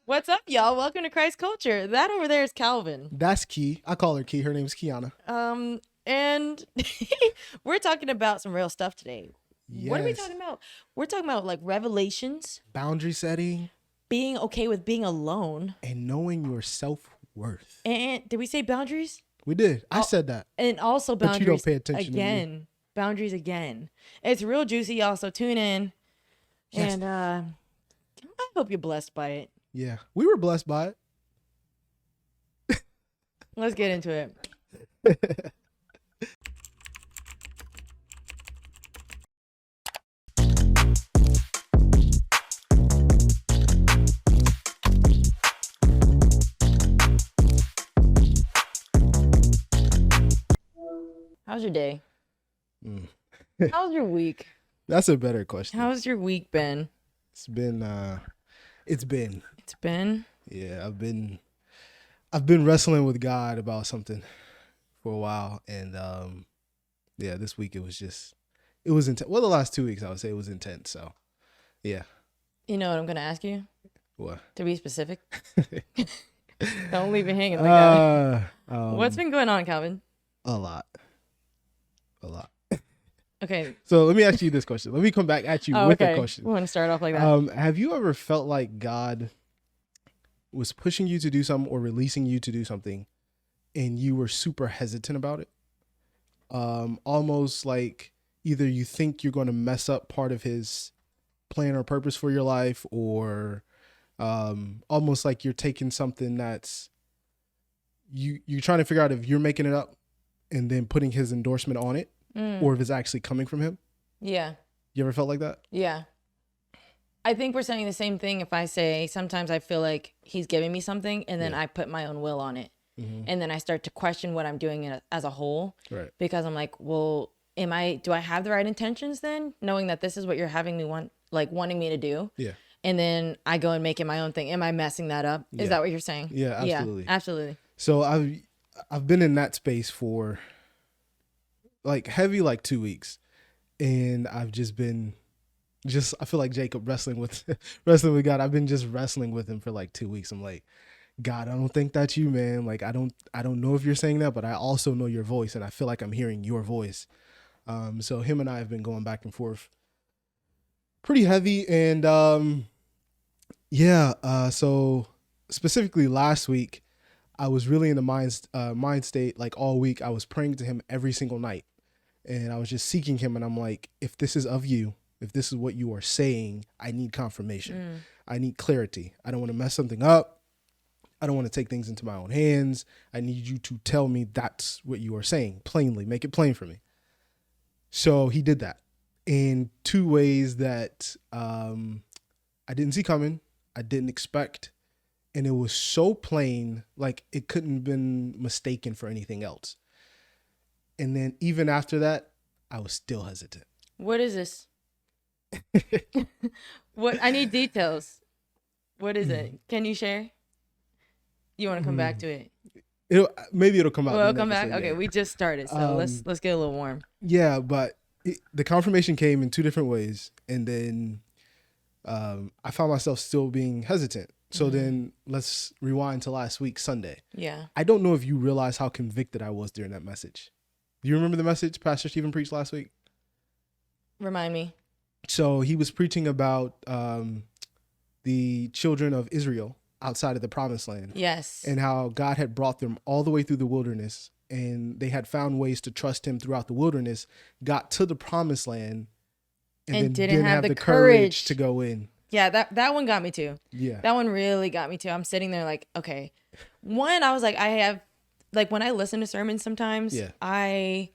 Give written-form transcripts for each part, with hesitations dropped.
What's up, y'all? Welcome to Christ Culture. That over there is Calvin. That's Key. I call her Key. Her name's Kiana. And we're talking about some real stuff today. Yes. What are we talking about? We're talking about like revelations, Boundary setting, being okay with being alone, and knowing your self-worth. and did we say boundaries? We did. I said that. And also But boundaries you don't pay attention to me. again. Boundaries again. It's real juicy, y'all. So tune in, Yes. and I hope you're blessed by it. Yeah. We were blessed by it. Let's get into it. How's your day? How's your week? That's a better question. How's your week been? It's been It's been yeah, I've been wrestling with God about something for a while, and yeah, this week it was intense. Well, the last 2 weeks I would say it was intense. So yeah. You know what I'm gonna ask you? What? To be specific. Don't leave it hanging like that. What's been going on, Calvin? A lot. Okay. So let me ask you this question. Let me come back at you with a question. We want to start off like that. Have you ever felt like God was pushing you to do something or releasing you to do something and you were super hesitant about it? Almost like either you think you're going to mess up part of his plan or purpose for your life, or almost like you're taking something that's you're trying to figure out if you're making it up and then putting his endorsement on it, or if it's actually coming from him. Yeah. You ever felt like that? Yeah. I think we're saying the same thing if I say sometimes I feel like he's giving me something and then I put my own will on it. Mm-hmm. And then I start to question what I'm doing as a whole. Right. Because I'm like, well, do I have the right intentions then? Knowing that this is what you're having me wanting me to do. Yeah. And then I go and make it my own thing. Am I messing that up? Is that what you're saying? Yeah, absolutely. Yeah, absolutely. So I've been in that space for like 2 weeks, and I've just been I feel like Jacob wrestling with God. I've been just wrestling with him for like 2 weeks. I'm like, God, I don't think that's you, man. Like, I don't know if you're saying that, but I also know your voice, and I feel like I'm hearing your voice. So him and I have been going back and forth pretty heavy. And so specifically last week, I was really in the mind state. Like all week, I was praying to him every single night, and I was just seeking him. And I'm like, if this is of you, if this is what you are saying, I need confirmation. I need clarity. I don't want to mess something up. I don't want to take things into my own hands. I need you to tell me that's what you are saying plainly. Make it plain for me. So he did that in two ways that I didn't see coming. I didn't expect. And it was so plain, like it couldn't have been mistaken for anything else. And then even after that, I was still hesitant. What is this? What? I need details. What is it? Can you share? You want to come back to it? Maybe it'll come out. Well, come back. Okay, we just started, so let's get a little warm. Yeah, but the confirmation came in two different ways, and then I found myself still being hesitant. So then let's rewind to last week, Sunday. Yeah. I don't know if you realize how convicted I was during that message. Do you remember the message Pastor Stephen preached last week? Remind me. So he was preaching about the children of Israel outside of the promised land. Yes. And how God had brought them all the way through the wilderness, and they had found ways to trust him throughout the wilderness, got to the promised land, and then didn't have the courage to go in. Yeah, that one got me too. Yeah. That one really got me too. I'm sitting there like, okay. One, I was like, when I listen to sermons sometimes, I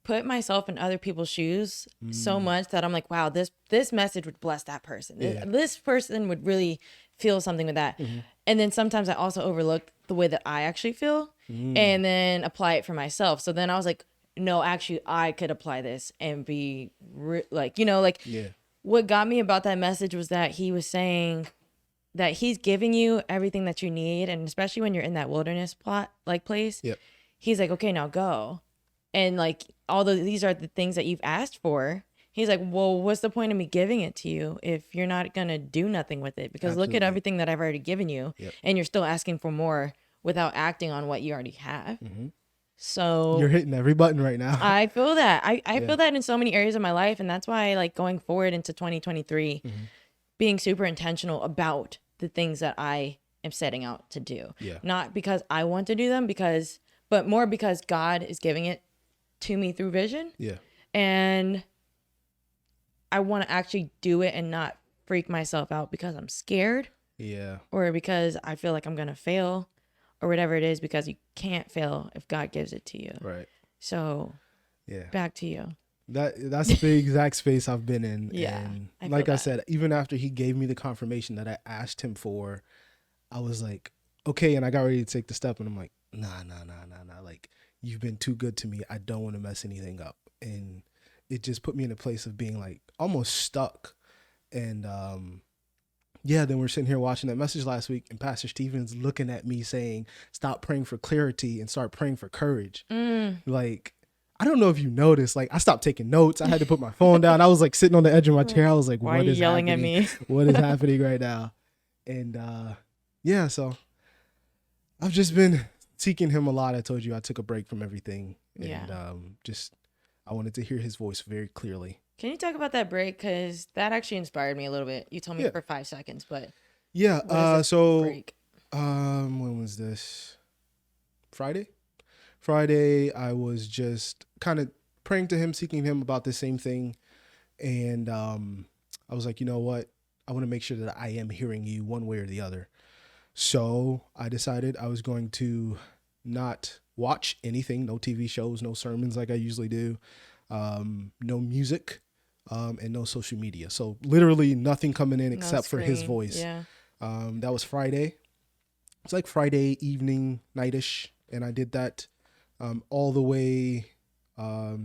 put myself in other people's shoes so much that I'm like, wow, this message would bless that person. Yeah. This person would really feel something with that. Mm-hmm. And then sometimes I also overlook the way that I actually feel and then apply it for myself. So then I was like, no, actually I could apply this and be what got me about that message was that he was saying that he's giving you everything that you need. And especially when you're in that wilderness place, he's like, okay, now go. And like, these are the things that you've asked for. He's like, well, what's the point of me giving it to you if you're not going to do nothing with it? Because look at everything that I've already given you, and you're still asking for more without acting on what you already have. So you're hitting every button right now. I feel that. I feel that in so many areas of my life. And that's why, like, going forward into 2023, being super intentional about the things that I am setting out to do. Not because I want to do them, but more because God is giving it to me through vision. And I want to actually do it and not freak myself out because I'm scared. Or because I feel like I'm going to fail or whatever it is, because you can't fail if God gives it to you. Right. So back to you. That's the exact space I've been in. And like I said, even after he gave me the confirmation that I asked him for, I was like, okay. And I got ready to take the step and I'm like, nah. Like, you've been too good to me. I don't want to mess anything up. And it just put me in a place of being like almost stuck. And then we're sitting here watching that message last week, and Pastor Stephen's looking at me saying, stop praying for clarity and start praying for courage. Like, I don't know if you noticed, like, I stopped taking notes. I had to put my phone down. I was like sitting on the edge of my chair. I was like, why are you yelling at me? What is happening right now? And so I've just been seeking him a lot. I told you I took a break from everything. And I wanted to hear his voice very clearly. Can you talk about that break? Because that actually inspired me a little bit. You told me for 5 seconds, but break? When was this? Friday, I was just kind of praying to him, seeking him about the same thing. And I was like, you know what? I want to make sure that I am hearing you one way or the other. So I decided I was going to not watch anything, no TV shows, no sermons like I usually do, no music, and no social media. So literally nothing coming in except for his voice. That was Friday. It's like Friday evening, nightish. And I did that all the way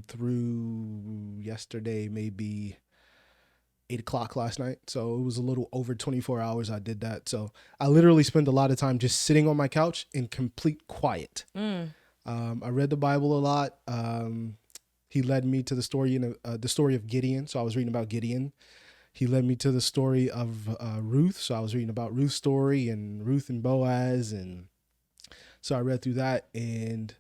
through yesterday, maybe 8:00 last night. So it was a little over 24 hours I did that. So I literally spent a lot of time just sitting on my couch in complete quiet. I read the Bible a lot. He led me to the story of Gideon. So I was reading about Gideon. He led me to the story of Ruth. So I was reading about Ruth's story and Ruth and Boaz. And so I read through that. And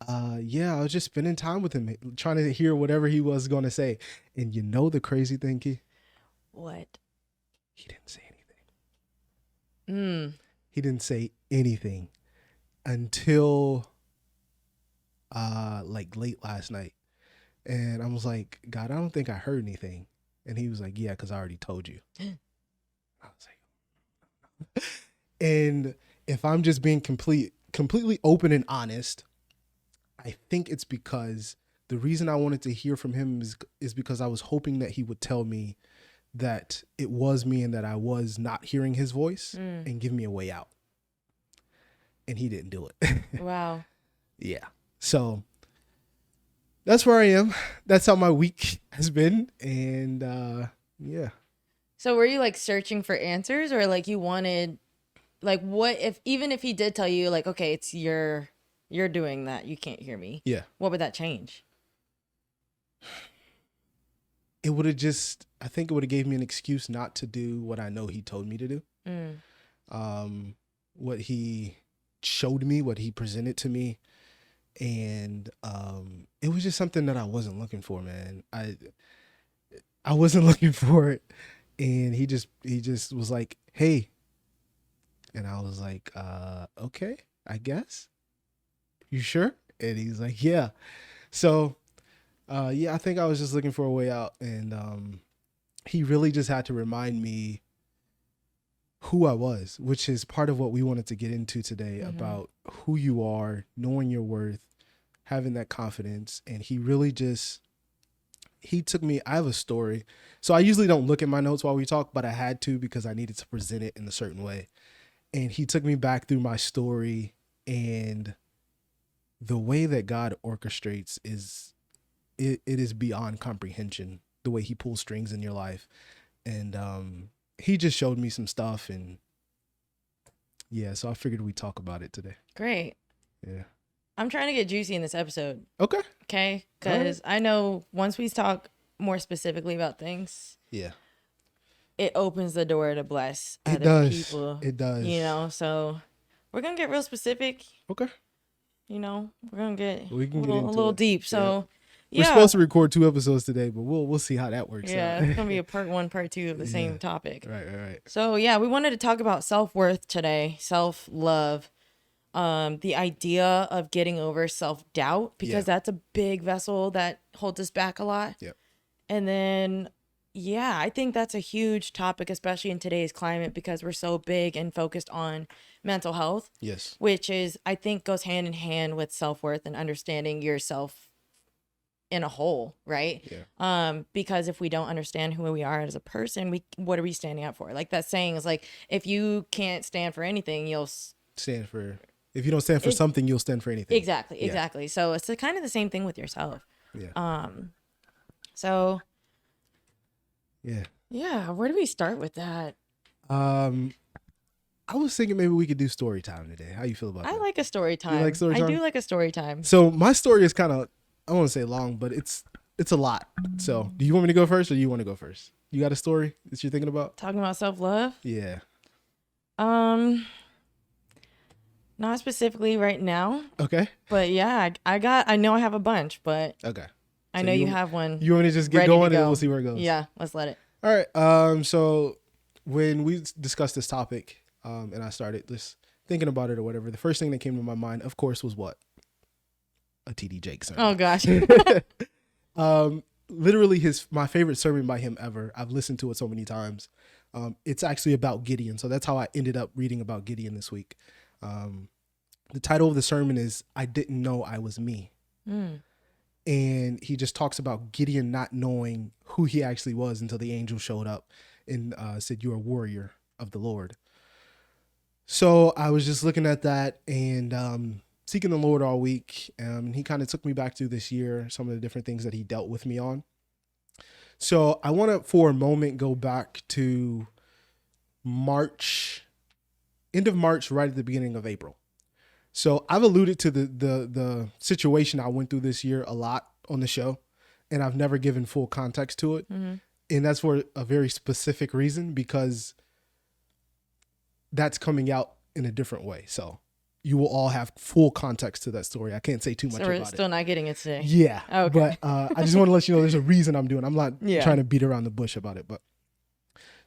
I was just spending time with him, trying to hear whatever he was going to say. And you know the crazy thing, Key? What? He didn't say anything. He didn't say anything until like late last night. And I was like, God, I don't think I heard anything. And he was like, yeah, because I already told you. I was like, and if I'm just being completely open and honest, I think it's because the reason I wanted to hear from him is because I was hoping that he would tell me that it was me and that I was not hearing his voice and give me a way out. And he didn't do it. Wow. Yeah. So that's where I am. That's how my week has been. And So were you like searching for answers, or like you wanted, like, what if, even if he did tell you like, okay, it's you're doing that, you can't hear me. Yeah. What would that change? It would have I think it would have gave me an excuse not to do what I know he told me to do. What he showed me, what he presented to me. And it was just something that I wasn't looking for, man. I wasn't looking for it. And he just was like, hey. And I was like, okay, I guess. You sure? And he's like, yeah. So I think I was just looking for a way out. And he really just had to remind me who I was, which is part of what we wanted to get into today, about who you are, knowing your worth, having that confidence. And he really he took me, I have a story. So I usually don't look at my notes while we talk, but I had to because I needed to present it in a certain way. And he took me back through my story, and the way that God orchestrates it is beyond comprehension, the way he pulls strings in your life. And he just showed me some stuff, and so I figured we'd talk about it today. Great. Yeah. I'm trying to get juicy in this episode. Okay. Okay? Because I know once we talk more specifically about things, yeah, it opens the door to bless other people. It does. You know, so we're going to get real specific. Okay. You know, we're going to get we can a little deep. So, we're supposed to record 2 episodes today, but we'll see how that works out. Yeah, it's going to be a part 1, part 2 of the same topic. Right. So, yeah, we wanted to talk about self-worth today, self-love, the idea of getting over self-doubt, because that's a big vessel that holds us back a lot. Yep. And then, yeah, I think that's a huge topic, especially in today's climate, because we're so big and focused on mental health. Yes. Which is, I think, goes hand in hand with self-worth and understanding yourself in a whole, right? Yeah. Because if we don't understand who we are as a person, what are we standing up for? Like that saying is like, if you can't stand for anything, you'll stand for. If you don't stand for something, you'll stand for anything. Exactly. So it's kind of the same thing with yourself. Yeah. So. Yeah. Yeah. Where do we start with that? I was thinking maybe we could do story time today. How you feel about that? I like a story time. You like story time? I do like a story time. So my story is kind of, I don't want to say long, but it's a lot. So do you want me to go first or you want to go first? You got a story that you're thinking about? Talking about self-love? Yeah. Not specifically right now. Okay. But yeah, I know I have a bunch, but okay. I know you have one. You want me to just get going and we'll see where it goes? Yeah, let's let it. All right. So when we discussed this topic, and I started just thinking about it or whatever, the first thing that came to my mind, of course, was what? A TD Jakes sermon. Oh gosh. Literally my favorite sermon by him ever. I've listened to it so many times. It's actually about Gideon. So that's how I ended up reading about Gideon this week. The title of the sermon is "I Didn't Know I Was Me." And he just talks about Gideon not knowing who he actually was until the angel showed up and said, "You're a warrior of the Lord." So I was just looking at that and seeking the Lord all week. And he kind of took me back to this year, some of the different things that he dealt with me on. So I want to, for a moment, go back to March, end of March, right at the beginning of April. So I've alluded to the situation I went through this year a lot on the show, and I've never given full context to it. Mm-hmm. And that's for a very specific reason, because that's coming out in a different way. So you will all have full context to that story. I can't say too much about it. So we're still not getting it today. Yeah. Okay. But I just want to let you know there's a reason I'm doing it. I'm not trying to beat around the bush about it. But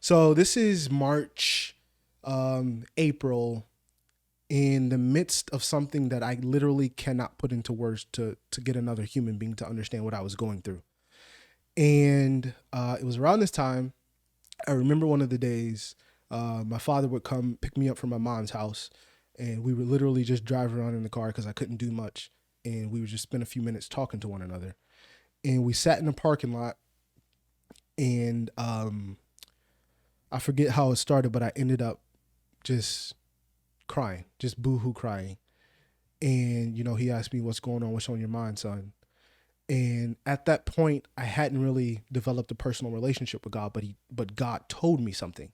so this is March, April, in the midst of something that I literally cannot put into words to get another human being to understand what I was going through. And it was around this time, I remember one of the days, my father would come pick me up from my mom's house, and we would literally just drive around in the car because I couldn't do much. And we would just spend a few minutes talking to one another. And we sat in the parking lot, and I forget how it started, but I ended up just crying, just boohoo crying. And, he asked me, "What's going on? What's on your mind, son?" And at that point, I hadn't really developed a personal relationship with God, but God told me something.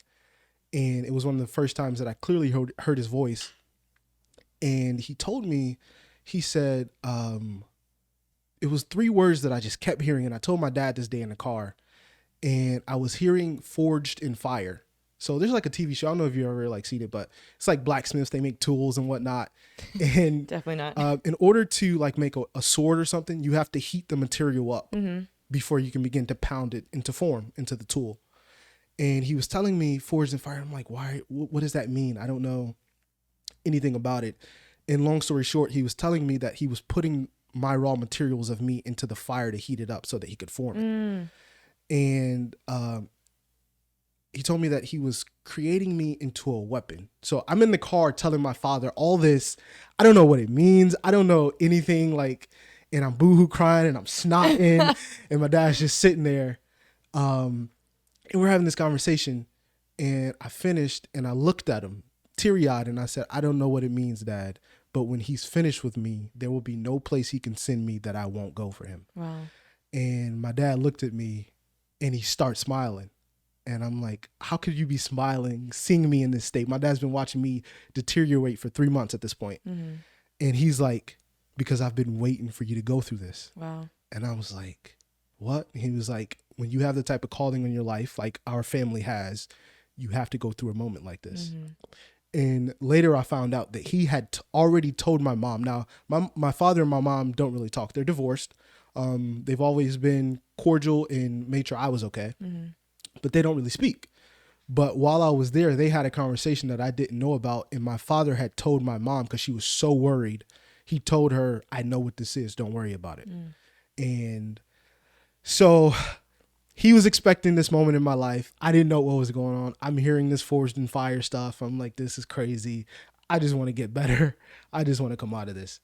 And it was one of the first times that I clearly heard his voice. And he told me, he said, it was 3 words that I just kept hearing. And I told my dad this day in the car, and I was hearing "forged in fire." So there's like a TV show. I don't know if you ever seen it, but it's like blacksmiths. They make tools and whatnot. And definitely not. In order to make a sword or something, you have to heat the material up before you can begin to pound it into form, into the tool. And he was telling me "forged in fire." I'm like, why? What does that mean? I don't know anything about it. And long story short, he was telling me that he was putting my raw materials of me into the fire to heat it up so that he could form it. And he told me that he was creating me into a weapon. So I'm in the car telling my father all this. I don't know what it means. I don't know anything, and I'm boohoo crying and I'm snotting and my dad's just sitting there. And we're having this conversation, and I finished and I looked at him teary-eyed and I said, "I don't know what it means, Dad, but when he's finished with me, there will be no place he can send me that I won't go for him." Wow. And my dad looked at me and he started smiling. And I'm like, how could you be smiling, seeing me in this state? My dad's been watching me deteriorate for 3 months at this point. Mm-hmm. And he's like, "Because I've been waiting for you to go through this." Wow. And I was like, What? He was like, when you have the type of calling in your life like our family has, you have to go through a moment like this. Mm-hmm. And later I found out that he had already told my mom. Now, my father and my mom don't really talk. They're divorced. They've always been cordial and made sure I was okay. Mm-hmm. But they don't really speak. But while I was there, they had a conversation that I didn't know about. And my father had told my mom, because she was so worried, he told her, I know what this is. Don't worry about it. Mm. And so he was expecting this moment in my life. I didn't know what was going on. I'm hearing this forged in fire stuff. I'm like, this is crazy. I just want to get better. I just want to come out of this.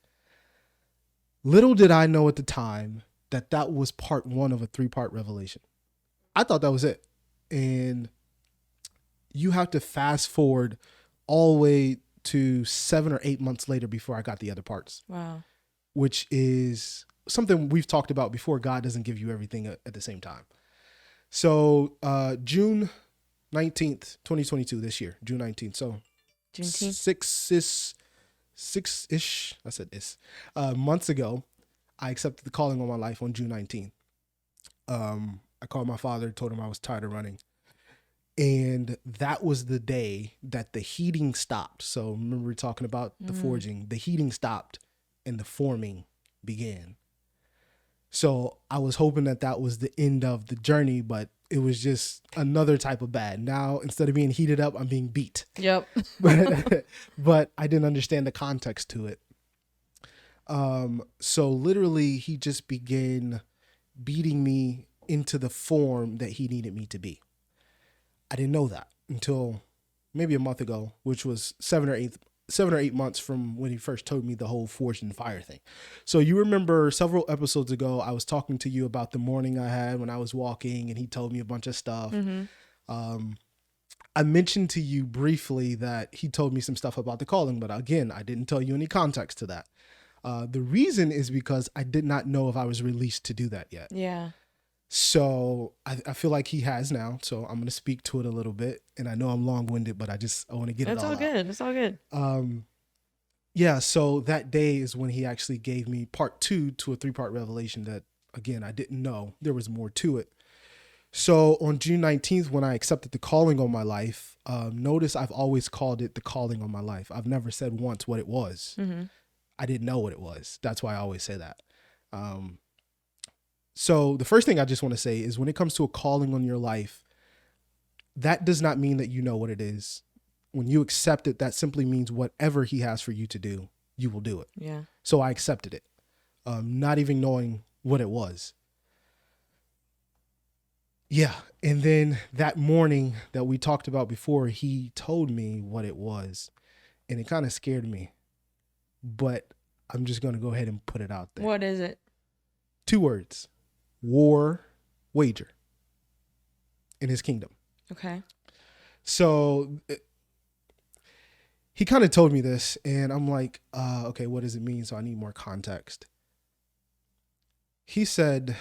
Little did I know at the time that that was part 1 of a 3-part revelation. I thought that was it. And you have to fast forward all the way to 7 or 8 months later before I got the other parts. Wow. Which is something we've talked about before. God doesn't give you everything at the same time. So June 19th, 2022, this year, June 19th. So Juneteenth? six-ish, I said this, months ago, I accepted the calling on my life on June 19th. I called my father, told him I was tired of running. And that was the day that the heating stopped. So remember we were talking about the forging. The heating stopped and the forming began. So I was hoping that that was the end of the journey, but it was just another type of bad. Now, instead of being heated up, I'm being beat. Yep. but I didn't understand the context to it. So literally he just began beating me into the form that he needed me to be. I didn't know that until maybe a month ago, which was 7 or 8 months from when he first told me the whole forged in fire thing. So you remember several episodes ago, I was talking to you about the morning I had when I was walking, and he told me a bunch of stuff. Mm-hmm. I mentioned to you briefly that he told me some stuff about the calling, but again, I didn't tell you any context to that. The reason is because I did not know if I was released to do that yet. Yeah. So I feel like he has now. So I'm going to speak to it a little bit. And I know I'm long-winded, but I want to get it all out. It's all good. Yeah. So that day is when he actually gave me part 2 to a 3-part revelation that, again, I didn't know there was more to it. So on June 19th, when I accepted the calling on my life, notice I've always called it the calling on my life. I've never said once what it was. Mm-hmm. I didn't know what it was. That's why I always say that. So the first thing I just want to say is when it comes to a calling on your life, that does not mean that you know what it is. When you accept it, that simply means whatever he has for you to do, you will do it. Yeah. So I accepted it, not even knowing what it was. Yeah. And then that morning that we talked about before, he told me what it was, and it kind of scared me, but I'm just going to go ahead and put it out there. What is it? 2 words. War wager in his kingdom. Okay. So he kind of told me this, and I'm like, okay, what does it mean? So I need more context. He said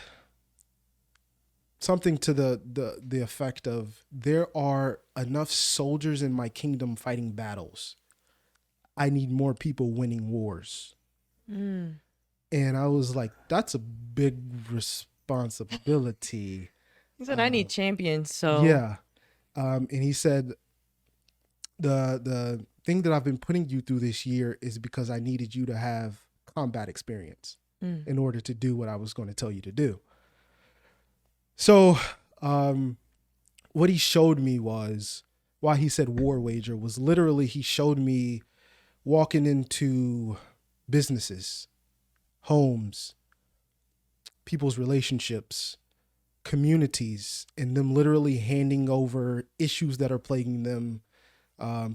something to the effect of, there are enough soldiers in my kingdom fighting battles. I need more people winning wars. Mm. And I was like, that's a big responsibility. He said, I need champions. So yeah. And he said, the thing that I've been putting you through this year is because I needed you to have combat experience in order to do what I was going to tell you to do. So what he showed me was, why he said war wager, was literally he showed me walking into businesses, homes, people's relationships, communities, and them literally handing over issues that are plaguing them,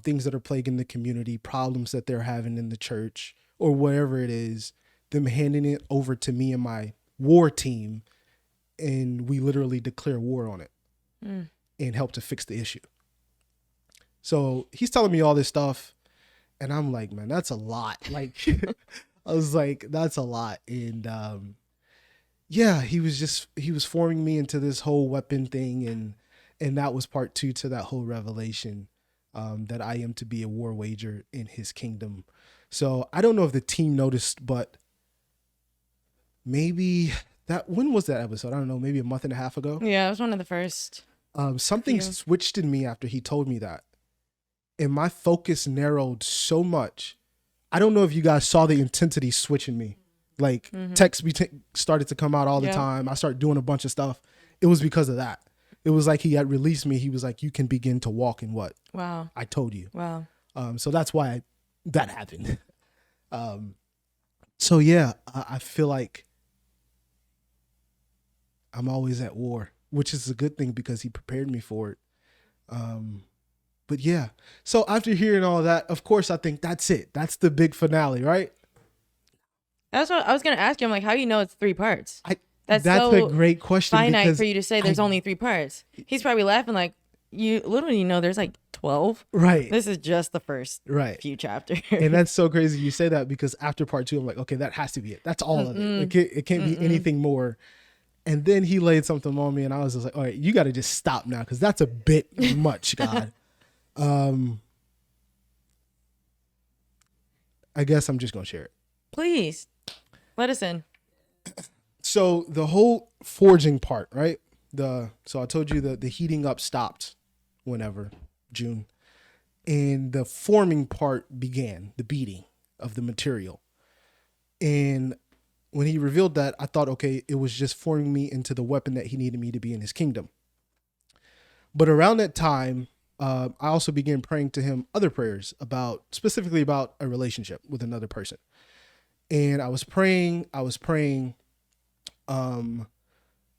things that are plaguing the community, problems that they're having in the church, or whatever it is, them handing it over to me and my war team, and we literally declare war on it and help to fix the issue. So he's telling me all this stuff, and I'm like, man, that's a lot. Like, I was like, that's a lot. And yeah, he was forming me into this whole weapon thing, and that was part 2 to that whole revelation, that I am to be a war wager in his kingdom. So I don't know if the team noticed, but maybe when was that episode? I don't know, maybe a month and a half ago. Yeah, it was one of the first. Something switched in me after he told me that. And my focus narrowed so much. I don't know if you guys saw the intensity switch in me. Like texts started to come out all the time. I started doing a bunch of stuff. It was because of that. It was like he had released me. He was like, you can begin to walk in what? Wow. I told you. Wow. So that's why that happened. So yeah, I feel like I'm always at war, which is a good thing because he prepared me for it. But yeah, so after hearing all that, of course, I think that's it. That's the big finale, right? That's what I was going to ask you. I'm like, how do you know it's 3 parts? That's so a great question. Finite for you to say there's only 3 parts. He's probably laughing like, you literally know there's like 12. Right. This is just the first few chapters. And that's so crazy you say that because after part 2, I'm like, okay, that has to be it. That's all of it. It can't be anything more. And then he laid something on me and I was just like, all right, you got to just stop now because that's a bit much, God. I guess I'm just going to share it. Please. Let us in. So the whole forging part, right? So I told you the heating up stopped whenever, June. And the forming part began, the beating of the material. And when he revealed that, I thought, okay, it was just forming me into the weapon that he needed me to be in his kingdom. But around that time, I also began praying to him other prayers specifically about a relationship with another person. And I was praying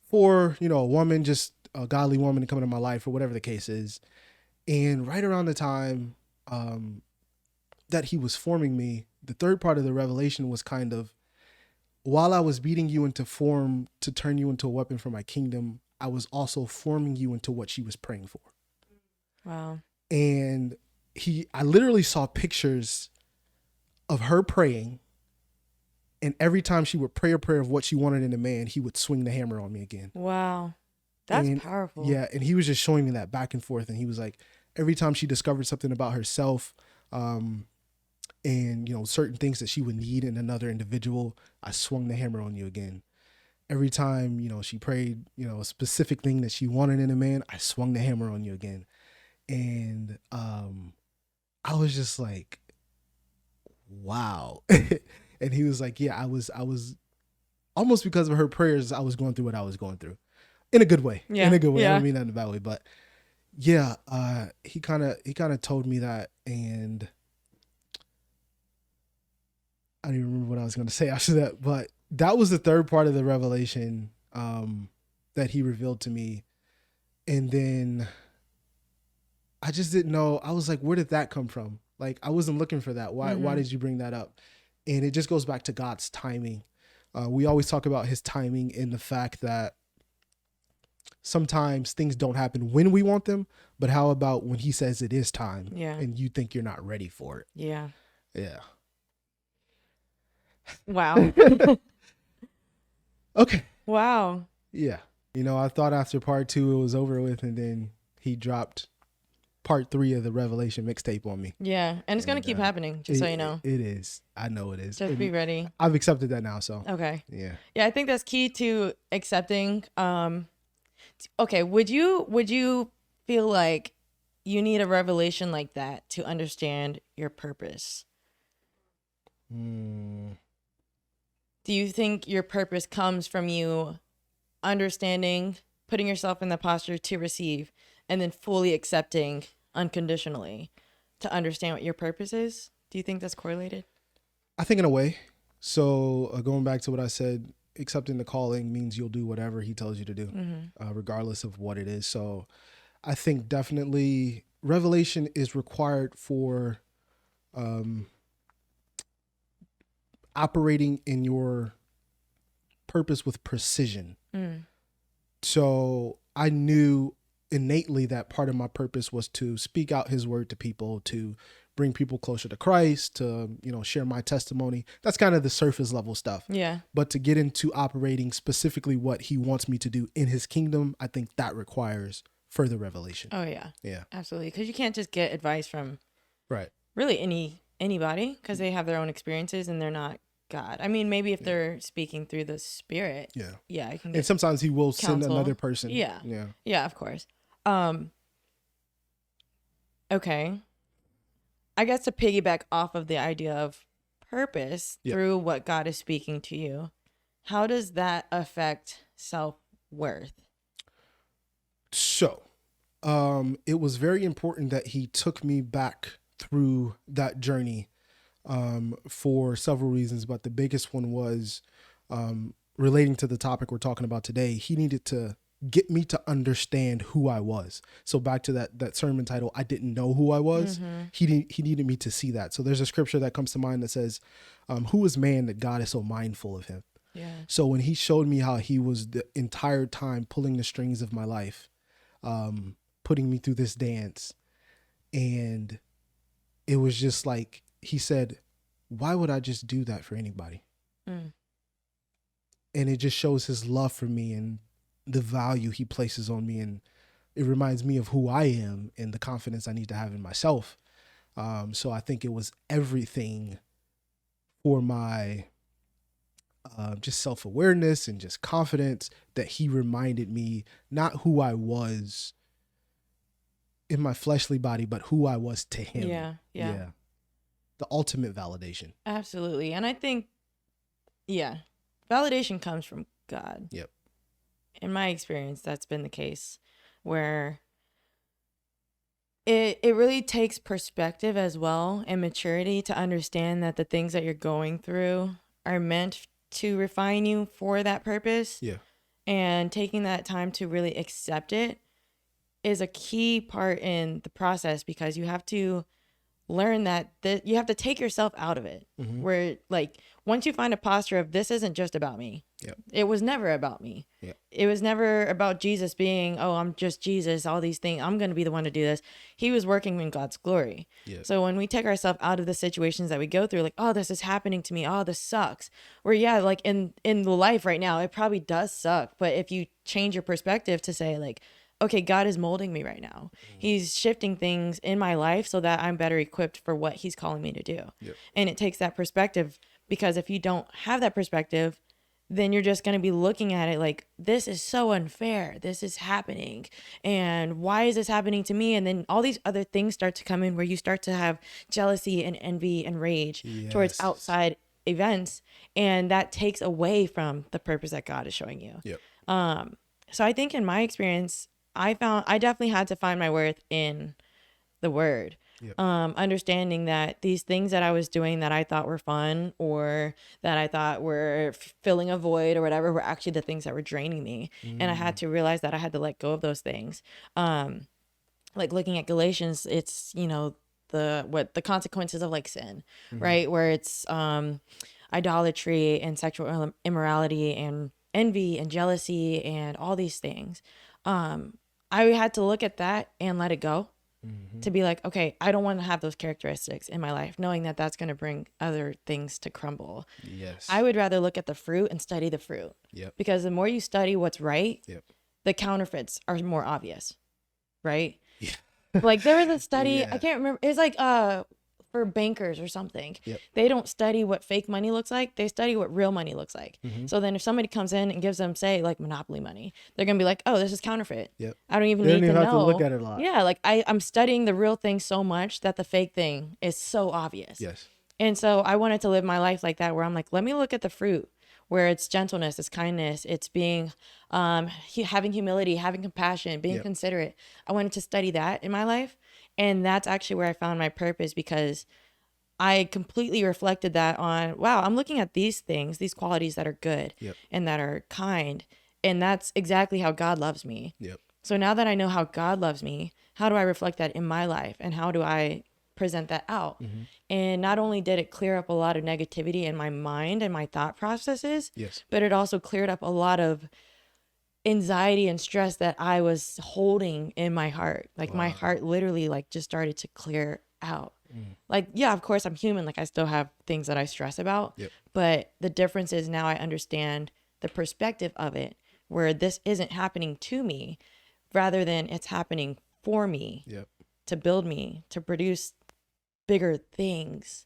for, a woman, just a godly woman to come into my life or whatever the case is. And right around the time that he was forming me, the third part of the revelation was kind of, while I was beating you into form to turn you into a weapon for my kingdom, I was also forming you into what she was praying for. Wow. And I literally saw pictures of her praying. And every time she would pray a prayer of what she wanted in a man, he would swing the hammer on me again. Wow. That's powerful. Yeah. And he was just showing me that back and forth. And he was like, every time she discovered something about herself, and, certain things that she would need in another individual, I swung the hammer on you again. Every time, she prayed, a specific thing that she wanted in a man, I swung the hammer on you again. And I was just like, wow. And he was like, yeah, I was almost because of her prayers, I was going through what I was going through in a good way. Yeah. In a good way. Yeah. I don't mean that in a bad way, but yeah, he kind of told me that, and I don't even remember what I was going to say after that, but that was the third part of the revelation that he revealed to me. And then I just didn't know. I was like, where did that come from? Like, I wasn't looking for that. Why did you bring that up? And it just goes back to God's timing. We always talk about his timing in the fact that sometimes things don't happen when we want them, but how about when he says it is time and you think you're not ready for it? Yeah. Yeah. Wow. Okay. Wow. Yeah. I thought after part 2 it was over with, and then he dropped part 3 of the Revelation mixtape on me. Yeah. And it's going to keep happening, just so you know. It is. I know it is. Just be ready. I've accepted that now, so. Okay. Yeah. Yeah, I think that's key to accepting. Okay, would you feel like you need a revelation like that to understand your purpose? Do you think your purpose comes from you understanding, putting yourself in the posture to receive, and then fully accepting unconditionally to understand what your purpose is? Do you think that's correlated? I think in a way. So going back to what I said, accepting the calling means you'll do whatever he tells you to do, regardless of what it is. So I think definitely revelation is required for operating in your purpose with precision. So I knew innately that part of my purpose was to speak out his word to people, to bring people closer to Christ, to, share my testimony. That's kind of the surface level stuff. Yeah. But to get into operating specifically what he wants me to do in his kingdom, I think that requires further revelation. Oh yeah. Yeah. Absolutely. Because you can't just get advice from really anybody, because they have their own experiences and they're not God. I mean, maybe if they're speaking through the Spirit. Yeah, I can get and sometimes he will counsel. send another person. Yeah, of course. Okay. I guess to piggyback off of the idea of purpose through what God is speaking to you, how does that affect self-worth? So, it was very important that he took me back through that journey for several reasons, but the biggest one was relating to the topic we're talking about today. He needed to get me to understand who I was. So back to that sermon title, I didn't know who I was. He needed me to see that. So there's a scripture that comes to mind that says, who is man that God is so mindful of him? Yeah. So when he showed me how he was the entire time pulling the strings of my life, putting me through this dance, and it was just like, he said, why would I just do that for anybody? And it just shows his love for me and the value he places on me. And it reminds me of who I am and the confidence I need to have in myself. So I think it was everything for my just self-awareness and just confidence that he reminded me not who I was in my fleshly body, but who I was to him. Yeah. The ultimate validation. Absolutely. And I think, validation comes from God. Yep. In my experience, that's been the case, where it really takes perspective as well and maturity to understand that the things that you're going through are meant to refine you for that purpose. Yeah. And taking that time to really accept it is a key part in the process, because you have to learn that you have to take yourself out of it. Where, like, once you find a posture of, this isn't just about me. It was never about me. It was never about Jesus being, oh, I'm just Jesus, all these things, I'm going to be the one to do this. He was working in God's glory. So when we take ourselves out of the situations that we go through, like, oh, this is happening to me, oh, this sucks, where like in the life right now, it probably does suck. But if you change your perspective to say, like, okay, God is molding me right now. He's shifting things in my life so that I'm better equipped for what he's calling me to do. And it takes that perspective, because if you don't have that perspective, then you're just going to be looking at it like, this is so unfair. This is happening. And why is this happening to me? And then all these other things start to come in, where you start to have jealousy and envy and rage towards outside events. And that takes away from the purpose that God is showing you. So I think in my experience, I definitely had to find my worth in the word. Understanding that these things that I was doing that I thought were fun, or that I thought were filling a void or whatever, were actually the things that were draining me. And I had to realize that I had to let go of those things. Like looking at Galatians, it's, the consequences of like sin, right? Where it's idolatry and sexual immorality and envy and jealousy and all these things. I had to look at that and let it go, to be like, okay, I don't want to have those characteristics in my life, knowing that that's going to bring other things to crumble. I would rather look at the fruit and study the fruit, because the more you study what's right, the counterfeits are more obvious, right? Like there was a study, I can't remember, it's like for bankers or something. They don't study what fake money looks like. They study what real money looks like. So then if somebody comes in and gives them, say, like Monopoly money, they're going to be like, oh, this is counterfeit. I don't even need to know. Have to look at it a lot. Yeah, like I'm studying the real thing so much that the fake thing is so obvious. And so I wanted to live my life like that, where I'm like, let me look at the fruit, where it's gentleness, it's kindness, it's being, having humility, having compassion, being considerate. I wanted to study that in my life. And that's actually where I found my purpose, because I completely reflected that on, wow, I'm looking at these things, these qualities that are good and that are kind. And that's exactly how God loves me. So now that I know how God loves me, how do I reflect that in my life? And how do I present that out? And not only did it clear up a lot of negativity in my mind and my thought processes, but it also cleared up a lot of anxiety and stress that I was holding in my heart. Like my heart literally like just started to clear out. Like, yeah, of course I'm human. Like I still have things that I stress about, but the difference is now I understand the perspective of it, where this isn't happening to me, rather than it's happening for me, to build me, to produce bigger things.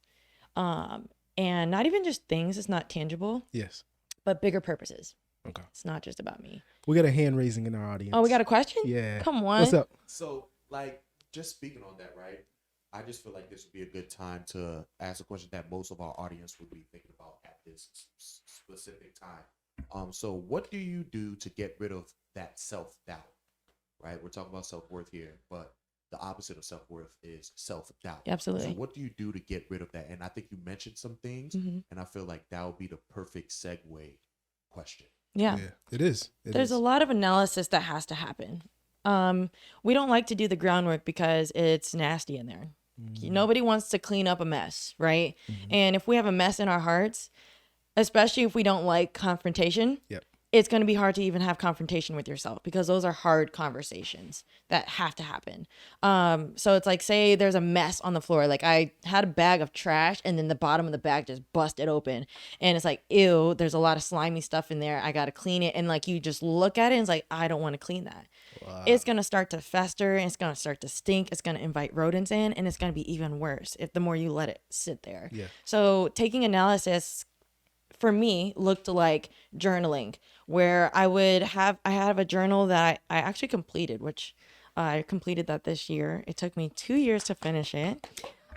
and not even just things. It's not tangible. Yes. But bigger purposes. Okay. It's not just about me. We got a hand raising in our audience. Oh, we got a question? Yeah. Come on. What's up? So, like, just speaking on that, right? I just feel like this would be a good time to ask a question that most of our audience would be thinking about at this specific time. So what do you do to get rid of that self-doubt? Right? We're talking about self-worth here, but the opposite of self-worth is self-doubt. Absolutely. So what do you do to get rid of that? And I think you mentioned some things, and I feel like that would be the perfect segue question. Yeah, it is. There's a lot of analysis that has to happen. We don't like to do the groundwork because it's nasty in there. Nobody wants to clean up a mess, right? And if we have a mess in our hearts, especially if we don't like confrontation, it's going to be hard to even have confrontation with yourself because those are hard conversations that have to happen. So it's like, say there's a mess on the floor. Like I had a bag of trash and then the bottom of the bag just busted open. And it's like, ew, there's a lot of slimy stuff in there. I got to clean it. And like, you just look at it and it's like, I don't want to clean that. Wow. It's going to start to fester and it's going to start to stink. It's going to invite rodents in and it's going to be even worse if the more you let it sit there. Yeah. So taking analysis for me looked like journaling, where I have a journal that I actually completed, which I completed that this year. It took me 2 years to finish it.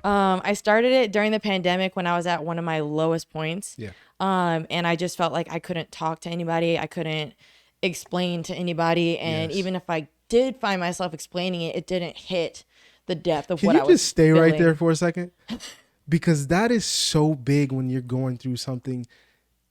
I started it during the pandemic when I was at one of my lowest points. Yeah. And I just felt like I couldn't talk to anybody. I couldn't explain to anybody. And even if I did find myself explaining it, it didn't hit the depth of what I was feeling. Can you just stay right there for a second? Because that is so big when you're going through something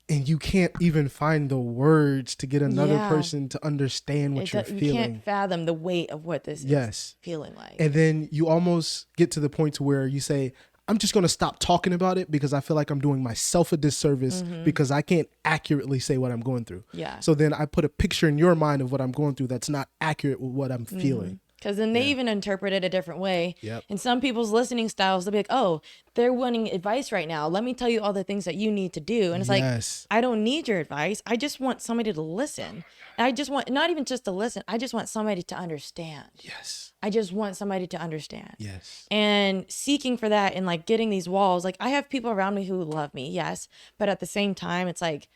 and you can't even find the words to get another person to understand what you're feeling. You can't fathom the weight of what this is feeling like. And then you almost get to the point to where you say, I'm just going to stop talking about it because I feel like I'm doing myself a disservice because I can't accurately say what I'm going through. Yeah. So then I put a picture in your mind of what I'm going through that's not accurate with what I'm feeling. Because then they even interpret it a different way. Yep. And some people's listening styles, they'll be like, oh, they're wanting advice right now. Let me tell you all the things that you need to do. And it's like, I don't need your advice. I just want somebody to listen. And I just want, not even just to listen, I just want somebody to understand. Yes. I just want somebody to understand. Yes. And seeking for that and like getting these walls, like I have people around me who love me, yes. But at the same time, it's like,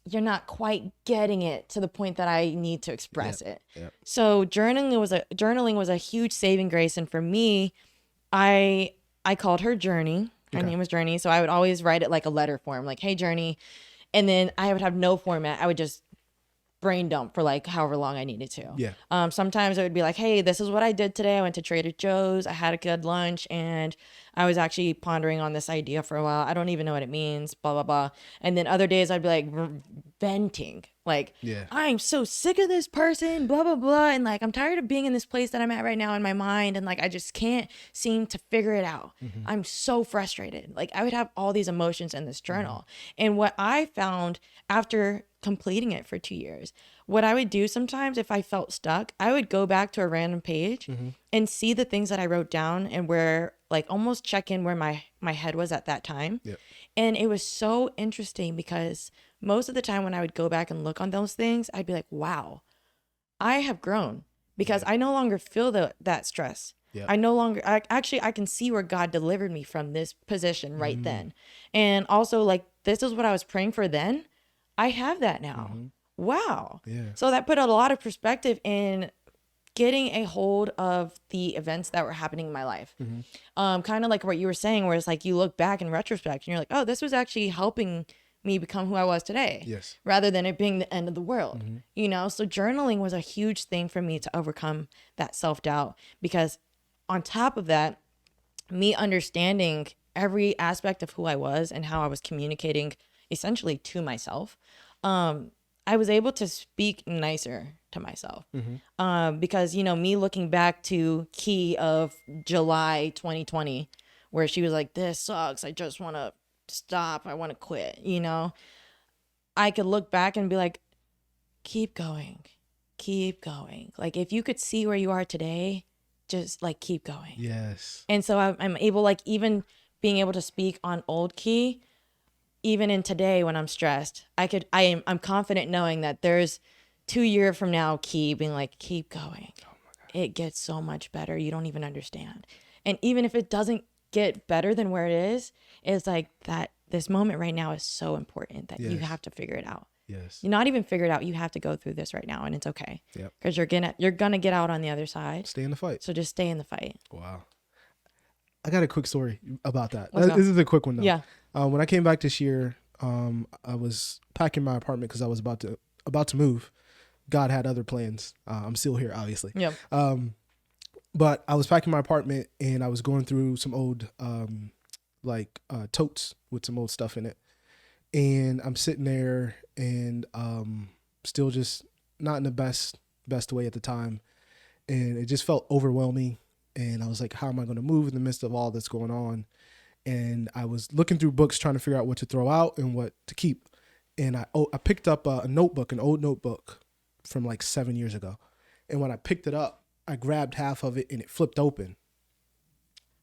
you're not quite getting it to the point that I need to express it. Yep. So journaling was a huge saving grace. And for me, I called her Journey. Her name was Journey. So I would always write it like a letter form, like, hey, Journey. And then I would have no format. I would just brain dump for like however long I needed to. Yeah. Sometimes it would be like, hey, this is what I did today. I went to Trader Joe's. I had a good lunch and I was actually pondering on this idea for a while. I don't even know what it means, blah, blah, blah. And then other days I'd be like venting, like, I'm so sick of this person, blah, blah, blah. And like, I'm tired of being in this place that I'm at right now in my mind. And like, I just can't seem to figure it out. I'm so frustrated. Like I would have all these emotions in this journal. And what I found after completing it for 2 years, what I would do sometimes if I felt stuck, I would go back to a random page and see the things that I wrote down and where like almost check in where my head was at that time. Yep. And it was so interesting because most of the time when I would go back and look on those things, I'd be like, wow, I have grown because I no longer feel that stress. Yep. I can see where God delivered me from this position right then. And also like, this is what I was praying for then. I have that now. Wow. Yeah. So that put a lot of perspective in getting a hold of the events that were happening in my life. Kind of like what you were saying, where it's like you look back in retrospect and you're like, oh, this was actually helping me become who I was today. Yes. Rather than it being the end of the world. You know, so journaling was a huge thing for me to overcome that self-doubt, because on top of that, me understanding every aspect of who I was and how I was communicating essentially to myself, I was able to speak nicer to myself. Because, you know, me looking back to Key of July 2020, where she was like, this sucks. I just want to stop. I want to quit. You know, I could look back and be like, keep going, keep going. Like if you could see where you are today, just like keep going. Yes. And so I'm able, like even being able to speak on old Key, even in today when I'm stressed, I'm confident knowing that there's 2 years from now, Key being like, keep going. Oh my God. It gets so much better. You don't even understand. And even if it doesn't get better than where it is like that this moment right now is so important that you have to figure it out. Yes. You're not even figured out. You have to go through this right now, and it's okay. Yep. Because you're gonna get out on the other side. Stay in the fight. So just stay in the fight. Wow. I got a quick story about that. Let's go. This is a quick one though. Yeah. When I came back this year, I was packing my apartment because I was about to move. God had other plans. I'm still here, obviously. Yep. But I was packing my apartment and I was going through some old totes with some old stuff in it. And I'm sitting there and still just not in the best way at the time. And it just felt overwhelming. And I was like, how am I going to move in the midst of all that's going on? And I was looking through books trying to figure out what to throw out and what to keep. And I picked up a notebook, an old notebook from like 7 years ago. And when I picked it up, I grabbed half of it and it flipped open.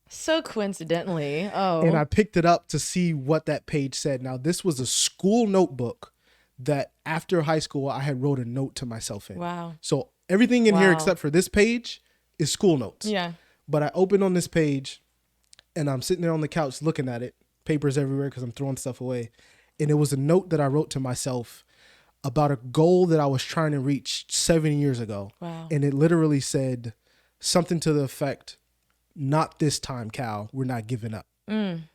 So coincidentally. Oh. And I picked it up to see what that page said. Now, this was a school notebook that after high school, I had wrote a note to myself in. Wow. So everything in here except for this page is school notes. Yeah. But I opened on this page and I'm sitting there on the couch looking at it. Papers everywhere because I'm throwing stuff away. And it was a note that I wrote to myself about a goal that I was trying to reach 7 years ago. Wow. And it literally said something to the effect, not this time, Cal. We're not giving up. And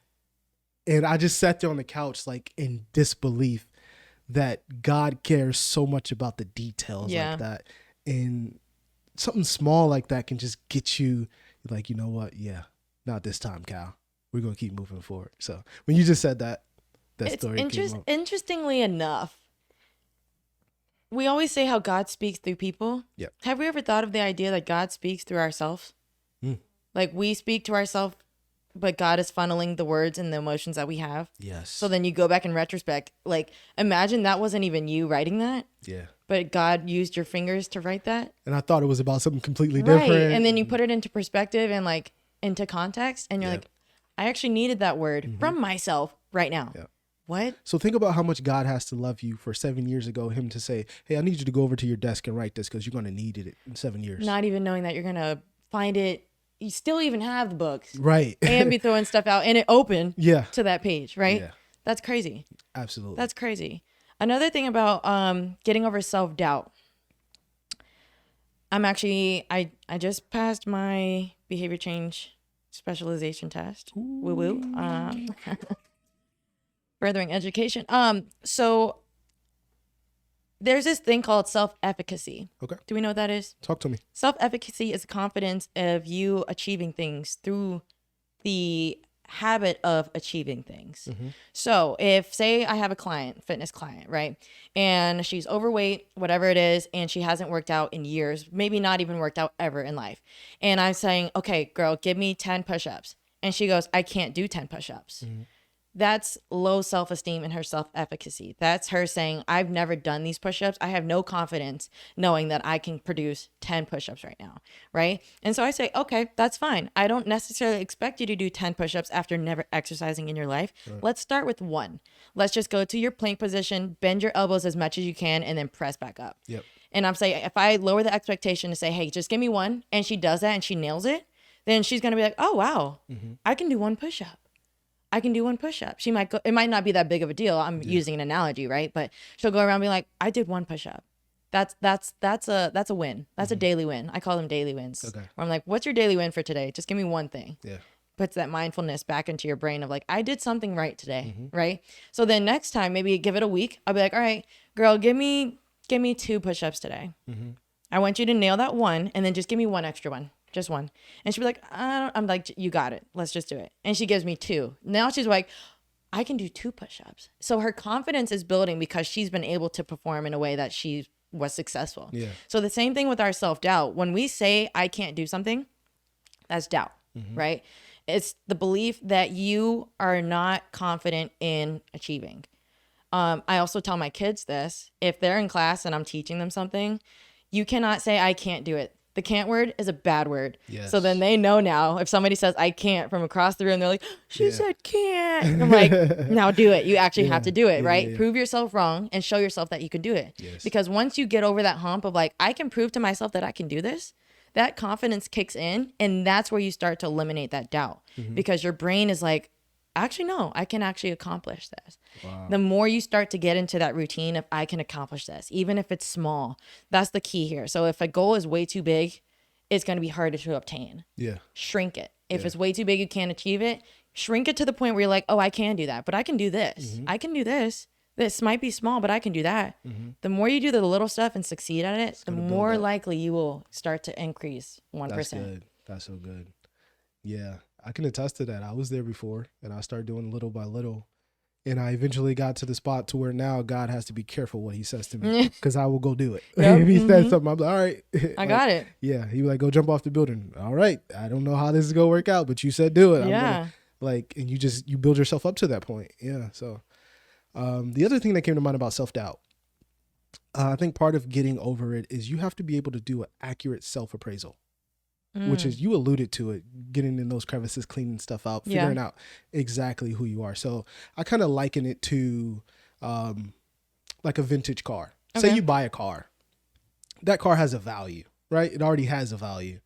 I just sat there on the couch like in disbelief that God cares so much about the details like that. And something small like that can just get you like, you know what? Yeah, not this time, Cal. We're going to keep moving forward. So when you just said that story came up. Interestingly enough, we always say how God speaks through people. Yeah. Have we ever thought of the idea that God speaks through ourselves? Like we speak to ourselves, but God is funneling the words and the emotions that we have. Yes. So then you go back in retrospect, like imagine that wasn't even you writing that. Yeah. But God used your fingers to write that. And I thought it was about something completely different. Right. And then you put it into perspective and like into context and you're like, I actually needed that word from myself right now. Yeah. What? So think about how much God has to love you for 7 years ago, him to say, hey, I need you to go over to your desk and write this because you're going to need it in 7 years. Not even knowing that you're going to find it. You still even have the books. Right. And be throwing stuff out and it open to that page, right? Yeah. That's crazy. Absolutely. That's crazy. Another thing about getting over self-doubt. I just passed my behavior change specialization test. Woo woo. Furthering education. So there's this thing called self-efficacy. Okay. Do we know what that is? Talk to me. Self-efficacy is confidence of you achieving things through the habit of achieving things. So if, say, I have a client, fitness client, right? And she's overweight, whatever it is, and she hasn't worked out in years, maybe not even worked out ever in life. And I'm saying, okay, girl, give me 10 push-ups. And she goes, I can't do 10 push-ups. That's low self-esteem and her self-efficacy. That's her saying, I've never done these push-ups. I have no confidence knowing that I can produce 10 push-ups right now, right? And so I say, okay, that's fine. I don't necessarily expect you to do 10 push-ups after never exercising in your life. Right. Let's start with 1. Let's just go to your plank position, bend your elbows as much as you can, and then press back up. Yep. And I'm saying, if I lower the expectation to say, hey, just give me 1, and she does that and she nails it, then she's going to be like, oh, wow, I can do 1 push-up. I can do 1 push-up. She might go, it might not be that big of a deal. I'm using an analogy, right? But she'll go around and be like, I did 1 push-up. That's a win. That's a daily win. I call them daily wins. Okay. Where I'm like, what's your daily win for today? Just give me 1 thing. Yeah. Puts that mindfulness back into your brain of like, I did something right today, right? So then next time, maybe give it a week. I'll be like, all right, girl, give me 2 push-ups today. I want you to nail that 1 and then just give me 1 extra one. Just 1. And she'll be like, I'm like, you got it. Let's just do it. And she gives me 2. Now she's like, I can do 2 push-ups. So her confidence is building because she's been able to perform in a way that she was successful. Yeah. So the same thing with our self-doubt. When we say I can't do something, that's doubt, right? It's the belief that you are not confident in achieving. I also tell my kids this. If they're in class and I'm teaching them something, you cannot say I can't do it. The can't word is a bad word. Yes. So then they know now if somebody says I can't from across the room, they're like, she said can't. And I'm like, now do it. You actually have to do it, right? Yeah. Prove yourself wrong and show yourself that you can do it. Yes. Because once you get over that hump of like, I can prove to myself that I can do this, that confidence kicks in, and that's where you start to eliminate that doubt because your brain is like, actually, no, I can actually accomplish this. Wow. The more you start to get into that routine of I can accomplish this, even if it's small, that's the key here. So if a goal is way too big, it's going to be harder to obtain. Yeah. Shrink it. If it's way too big, you can't achieve it. Shrink it to the point where you're like, oh, I can do that, but I can do this. I can do this. This might be small, but I can do that. The more you do the little stuff and succeed at it, the more likely you will start to increase 1%. That's good. That's so good. Yeah, I can attest to that. I was there before, and I started doing little by little. And I eventually got to the spot to where now God has to be careful what he says to me because I will go do it. Yep. If he says something, I'm like, all right. I got it. Yeah. He was like, go jump off the building. All right. I don't know how this is going to work out, but you said do it. Yeah. And you build yourself up to that point. Yeah. So the other thing that came to mind about self-doubt, I think part of getting over it is you have to be able to do an accurate self-appraisal. Which is, you alluded to it, getting in those crevices, cleaning stuff out, figuring out exactly who you are. So I kind of liken it to like a vintage car. Okay. Say you buy a car. That car has a value, right? It already has a value.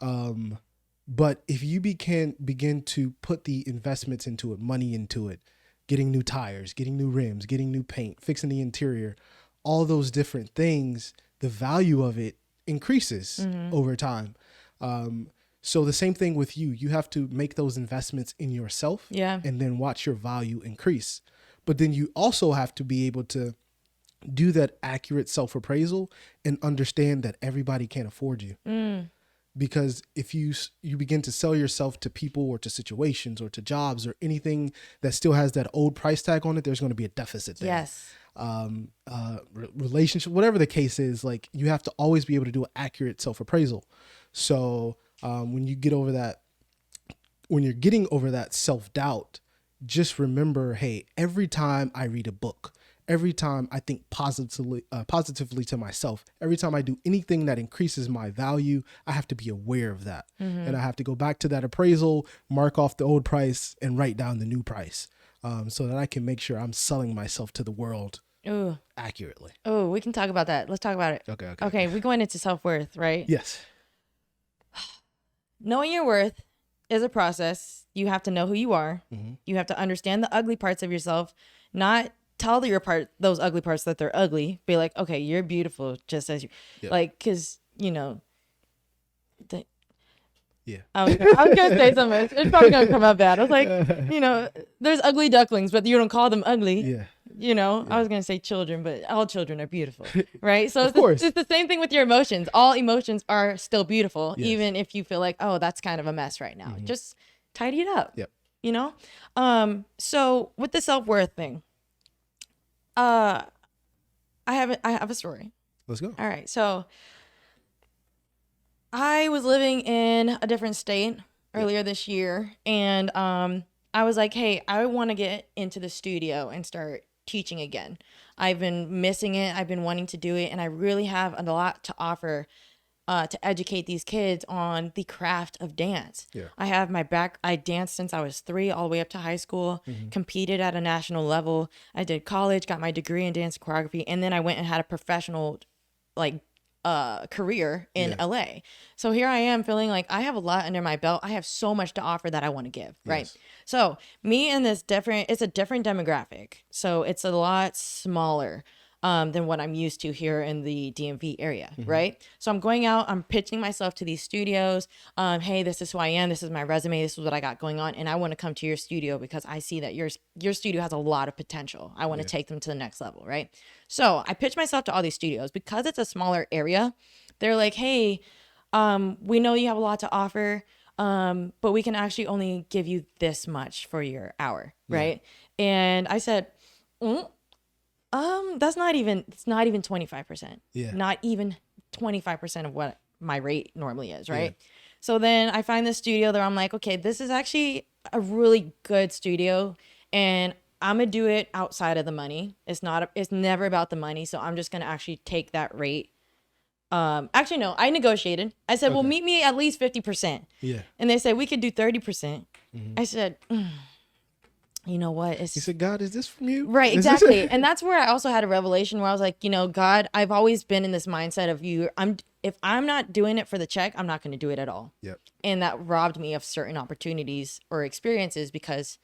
But if you begin to put the investments into it, money into it, getting new tires, getting new rims, getting new paint, fixing the interior, all those different things, the value of it increases over time. So the same thing with you. You have to make those investments in yourself and then watch your value increase. But then you also have to be able to do that accurate self-appraisal and understand that everybody can't afford you. Because if you begin to sell yourself to people or to situations or to jobs or anything that still has that old price tag on it, there's going to be a deficit there. Yes. Relationship, whatever the case is, like, you have to always be able to do an accurate self-appraisal. So when you're getting over that self-doubt, just remember, hey, every time I read a book, every time I think positively to myself, every time I do anything that increases my value, I have to be aware of that. And I have to go back to that appraisal, mark off the old price, and write down the new price so that I can make sure I'm selling myself to the world accurately. Oh, we can talk about that. Let's talk about it. Okay, we're going into self-worth, right? Yes. Knowing your worth is a process. You have to know who you are. You have to understand the ugly parts of yourself, not tell those ugly parts that they're ugly. Be like, okay, you're beautiful just as you, like, cause you know, I was gonna say something. It's probably gonna come out bad. I was like, you know, there's ugly ducklings, but you don't call them ugly. Yeah. You know, I was going to say children, but all children are beautiful, right? So it's the same thing with your emotions. All emotions are still beautiful, even if you feel like, oh, that's kind of a mess right now. Just tidy it up, you know? So with the self-worth thing, I have a story. Let's go. All right. So I was living in a different state earlier this year, and I was like, hey, I want to get into the studio and start teaching again. I've been missing it. I've been wanting to do it, and I really have a lot to offer to educate these kids on the craft of dance. I danced since I was 3 all the way up to high school, competed at a national level. I did college, got my degree in dance choreography, and then I went and had a professional career in LA. So here I am feeling like I have a lot under my belt. I have so much to offer that I want to give, right? So me and it's a different demographic. So it's a lot smaller than what I'm used to here in the DMV area, right? So I'm going out, I'm pitching myself to these studios. Hey, this is who I am. This is my resume. This is what I got going on. And I want to come to your studio because I see that your studio has a lot of potential. I want to take them to the next level, right? So I pitch myself to all these studios because it's a smaller area. They're like, hey, we know you have a lot to offer, but we can actually only give you this much for your hour, right? And I said, it's not even 25%. Not even 25% of what my rate normally is, right? So then I find this studio there. I'm like, okay, this is actually a really good studio, and I'm gonna do it outside of the money. It's never about the money. So I'm just gonna actually take that rate. Actually, no, I negotiated. I said, well, meet me at least 50%. And they said we could do 30%. I said, you know what? He said, God, is this from you? Right, exactly. And that's where I also had a revelation where I was like, you know, God, I've always been in this mindset of if I'm not doing it for the check, I'm not going to do it at all. Yep. And that robbed me of certain opportunities or experiences because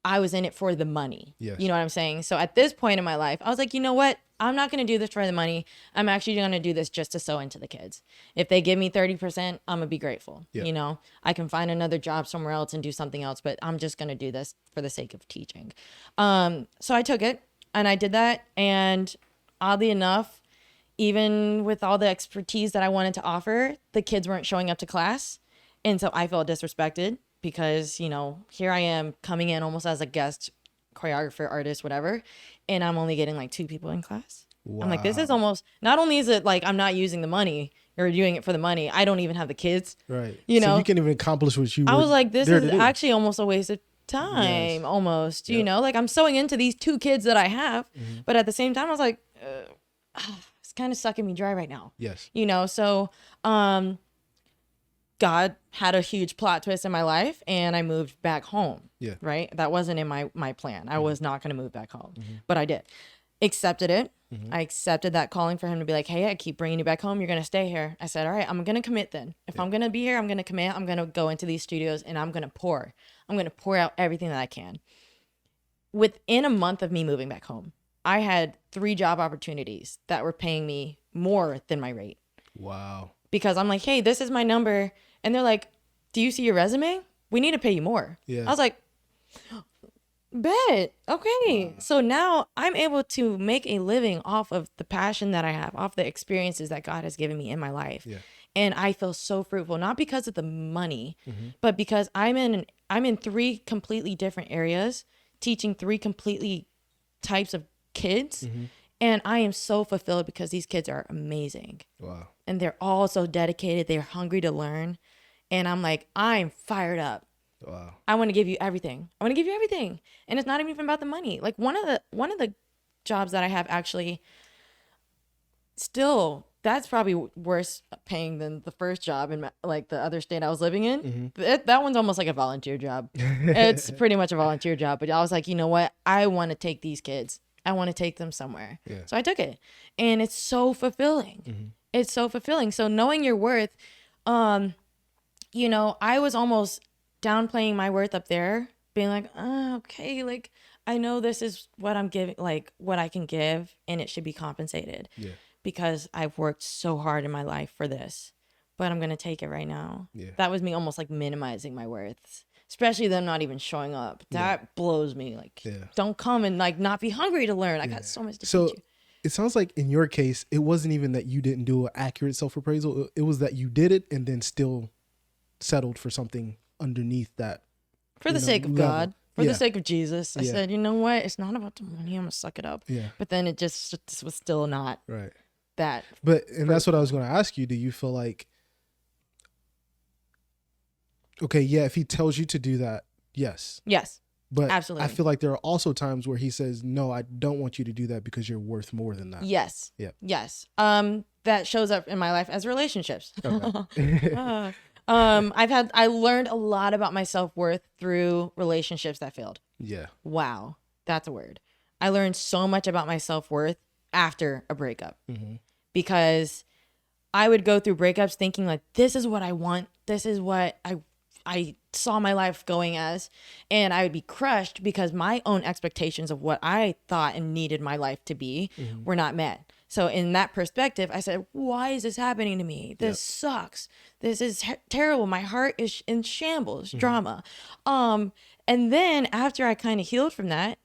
I was in it for the money. Yes. You know what I'm saying? So at this point in my life, I was like, you know what? I'm not going to do this for the money. I'm actually going to do this just to sow into the kids. If they give me 30%, I'm going to be grateful. Yeah. You know, I can find another job somewhere else and do something else, but I'm just going to do this for the sake of teaching. So I took it and I did that. And oddly enough, even with all the expertise that I wanted to offer, the kids weren't showing up to class. And so I felt disrespected because, you know, here I am coming in almost as a guest choreographer, artist, whatever, and I'm only getting like 2 people in class. Wow. I'm like, this is almost, not only is it like I'm not using the money or doing it for the money, I don't even have the kids. Right. You know, so you can't even accomplish what you I was like, this is actually almost a waste of time. Yes. Almost, Yep. you know, like I'm sewing into these 2 kids that I have, but at the same time I was like, it's kind of sucking me dry right now. Yes. You know, so God had a huge plot twist in my life and I moved back home. Yeah. Right. That wasn't in my plan. I was not going to move back home, but I did. Accepted it. I accepted that calling for him to be like, hey, I keep bringing you back home. You're going to stay here. I said, all right, I'm going to commit then. If I'm going to be here, I'm going to commit. I'm going to go into these studios and I'm going to pour. I'm going to pour out everything that I can. Within a month of me moving back home, I had 3 job opportunities that were paying me more than my rate. Wow. Because I'm like, hey, this is my number. And they're like, do you see your resume? We need to pay you more. Yeah. I was like, bet. Okay. Wow. So now I'm able to make a living off of the passion that I have, off the experiences that God has given me in my life. Yeah. And I feel so fruitful, not because of the money, but because I'm in 3 completely different areas, teaching 3 completely types of kids. And I am so fulfilled because these kids are amazing. Wow. And they're all so dedicated. They're hungry to learn. And I'm like, I'm fired up. Wow. I want to give you everything. I want to give you everything. And it's not even about the money. Like one of the jobs that I have actually still, that's probably worse paying than the first job in like the other state I was living in. That one's almost like a volunteer job. It's pretty much a volunteer job. But I was like, you know what? I want to take these kids. I want to take them somewhere. Yeah. So I took it. And it's so fulfilling. It's so fulfilling. So knowing your worth, you know, I was almost downplaying my worth up there, being like, oh, okay, like I know this is what I'm giving, like what I can give, and it should be compensated. Yeah. Because I've worked so hard in my life for this, but I'm going to take it right now. Yeah. That was me almost like minimizing my worth, especially them not even showing up. That blows me. Like, don't come and like not be hungry to learn. I got so much to teach you. It sounds like in your case, it wasn't even that you didn't do an accurate self-appraisal. It was that you did it and then still settled for something underneath that. For the sake of God, for the sake of Jesus. I said, you know what? It's not about the money. I'm going to suck it up. Yeah. But then it just was still not that. And that's what I was going to ask you. Do you feel like, okay, yeah, if he tells you to do that, yes. Yes. But absolutely. I feel like there are also times where he says, no, I don't want you to do that because you're worth more than that. Yes. Yeah. Yes. That shows up in my life as relationships. Okay. I learned a lot about my self-worth through relationships that failed. Yeah. Wow. That's a word. I learned so much about my self-worth after a breakup because I would go through breakups thinking like, this is what I want. This is what I saw my life going as, and I would be crushed because my own expectations of what I thought and needed my life to be were not met. So in that perspective, I said, why is this happening to me? This sucks. This is terrible. My heart is in shambles, drama. And then after I kind of healed from that,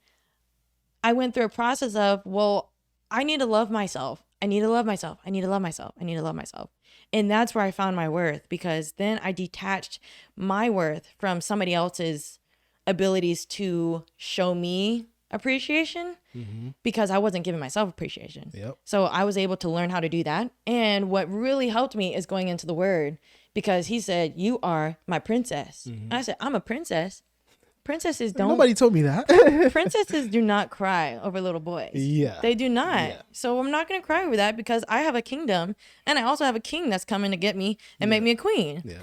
I went through a process of, well, I need to love myself. I need to love myself. I need to love myself. I need to love myself. And that's where I found my worth, because then I detached my worth from somebody else's abilities to show me appreciation because I wasn't giving myself appreciation. Yep. So I was able to learn how to do that. And what really helped me is going into the word, because he said, you are my princess. And I said, I'm a princess. Princesses don't. Nobody told me that. Princesses do not cry over little boys. Yeah. They do not. Yeah. So I'm not going to cry over that because I have a kingdom, and I also have a king that's coming to get me and make me a queen. Yeah.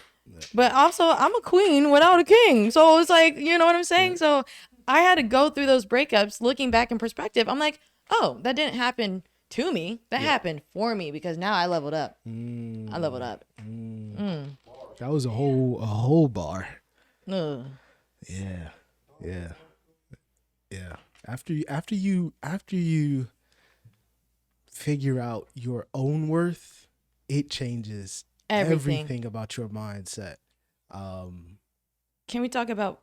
But also I'm a queen without a king. So it's like, you know what I'm saying? Yeah. So I had to go through those breakups looking back in perspective. I'm like, oh, that didn't happen to me. That happened for me because now I leveled up. I leveled up. That was a whole bar. Ugh. Yeah. After you figure out your own worth, it changes everything about your mindset. Can we talk about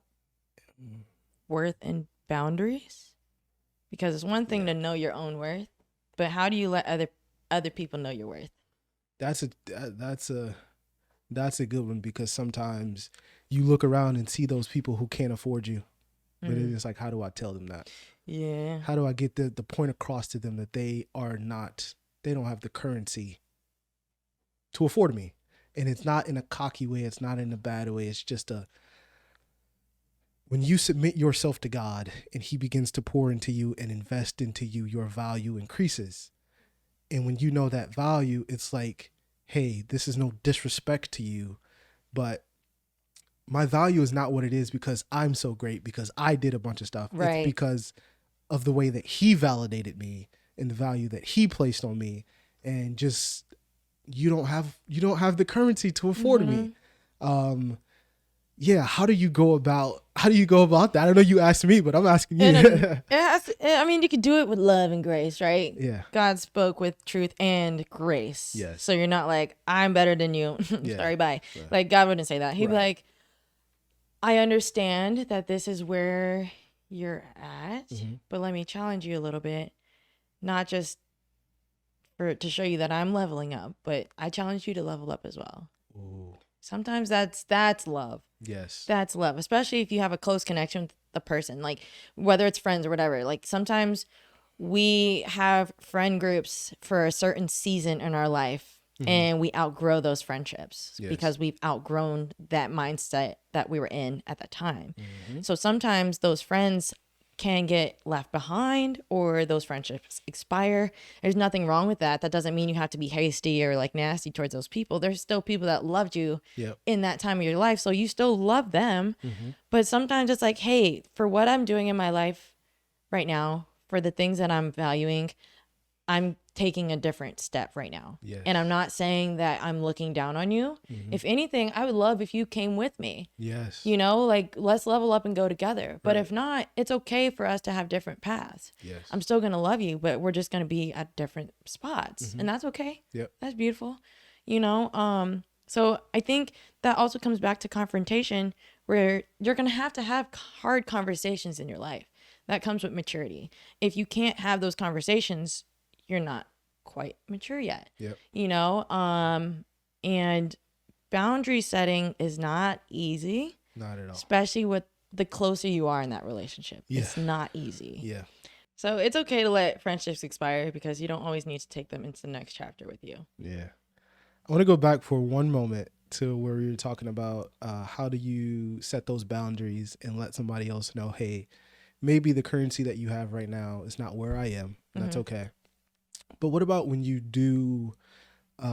worth and boundaries? Because it's one thing to know your own worth, but how do you let other people know your worth? That's a good one, because sometimes you look around and see those people who can't afford you, but it's like, how do I tell them that? Yeah. How do I get the point across to them that they don't have the currency to afford me? And it's not in a cocky way. It's not in a bad way. It's just when you submit yourself to God and he begins to pour into you and invest into you, your value increases. And when you know that value, it's like, hey, this is no disrespect to you, but my value is not what it is because I'm so great, because I did a bunch of stuff. Right. It's because of the way that he validated me and the value that he placed on me. And just, you don't have the currency to afford me. How do you go about that? I know you asked me, but I'm asking you. You could do it with love and grace, right? Yeah. God spoke with truth and grace. Yes. So you're not like, I'm better than you. Sorry, bye. Right. Like, God wouldn't say that. He'd be like, I understand that this is where you're at, but let me challenge you a little bit. Not just to show you that I'm leveling up, but I challenge you to level up as well. Ooh. Sometimes that's love. Yes. That's love, especially if you have a close connection with the person, like whether it's friends or whatever. Like sometimes we have friend groups for a certain season in our life and we outgrow those friendships because we've outgrown that mindset that we were in at the time. So sometimes those friends can get left behind or those friendships expire. There's nothing wrong with that. That doesn't mean you have to be hasty or like nasty towards those people. There's still people that loved you in that time of your life. So you still love them. But sometimes it's like, hey, for what I'm doing in my life right now, for the things that I'm valuing, I'm taking a different step right now. Yes. And I'm not saying that I'm looking down on you. If anything, I would love if you came with me. Yes. You know, like let's level up and go together. But if not, it's okay for us to have different paths. Yes. I'm still going to love you, but we're just going to be at different spots. And that's okay. Yep. That's beautiful. You know, so I think that also comes back to confrontation, where you're going to have hard conversations in your life. That comes with maturity. If you can't have those conversations, you're not quite mature yet. Yep. You know, and boundary setting is not easy. Not at all. Especially with the closer you are in that relationship. Yeah. It's not easy. Yeah. So it's okay to let friendships expire because you don't always need to take them into the next chapter with you. Yeah. I want to go back for one moment to where we were talking about how do you set those boundaries and let somebody else know, hey, maybe the currency that you have right now is not where I am. That's okay. But what about when you do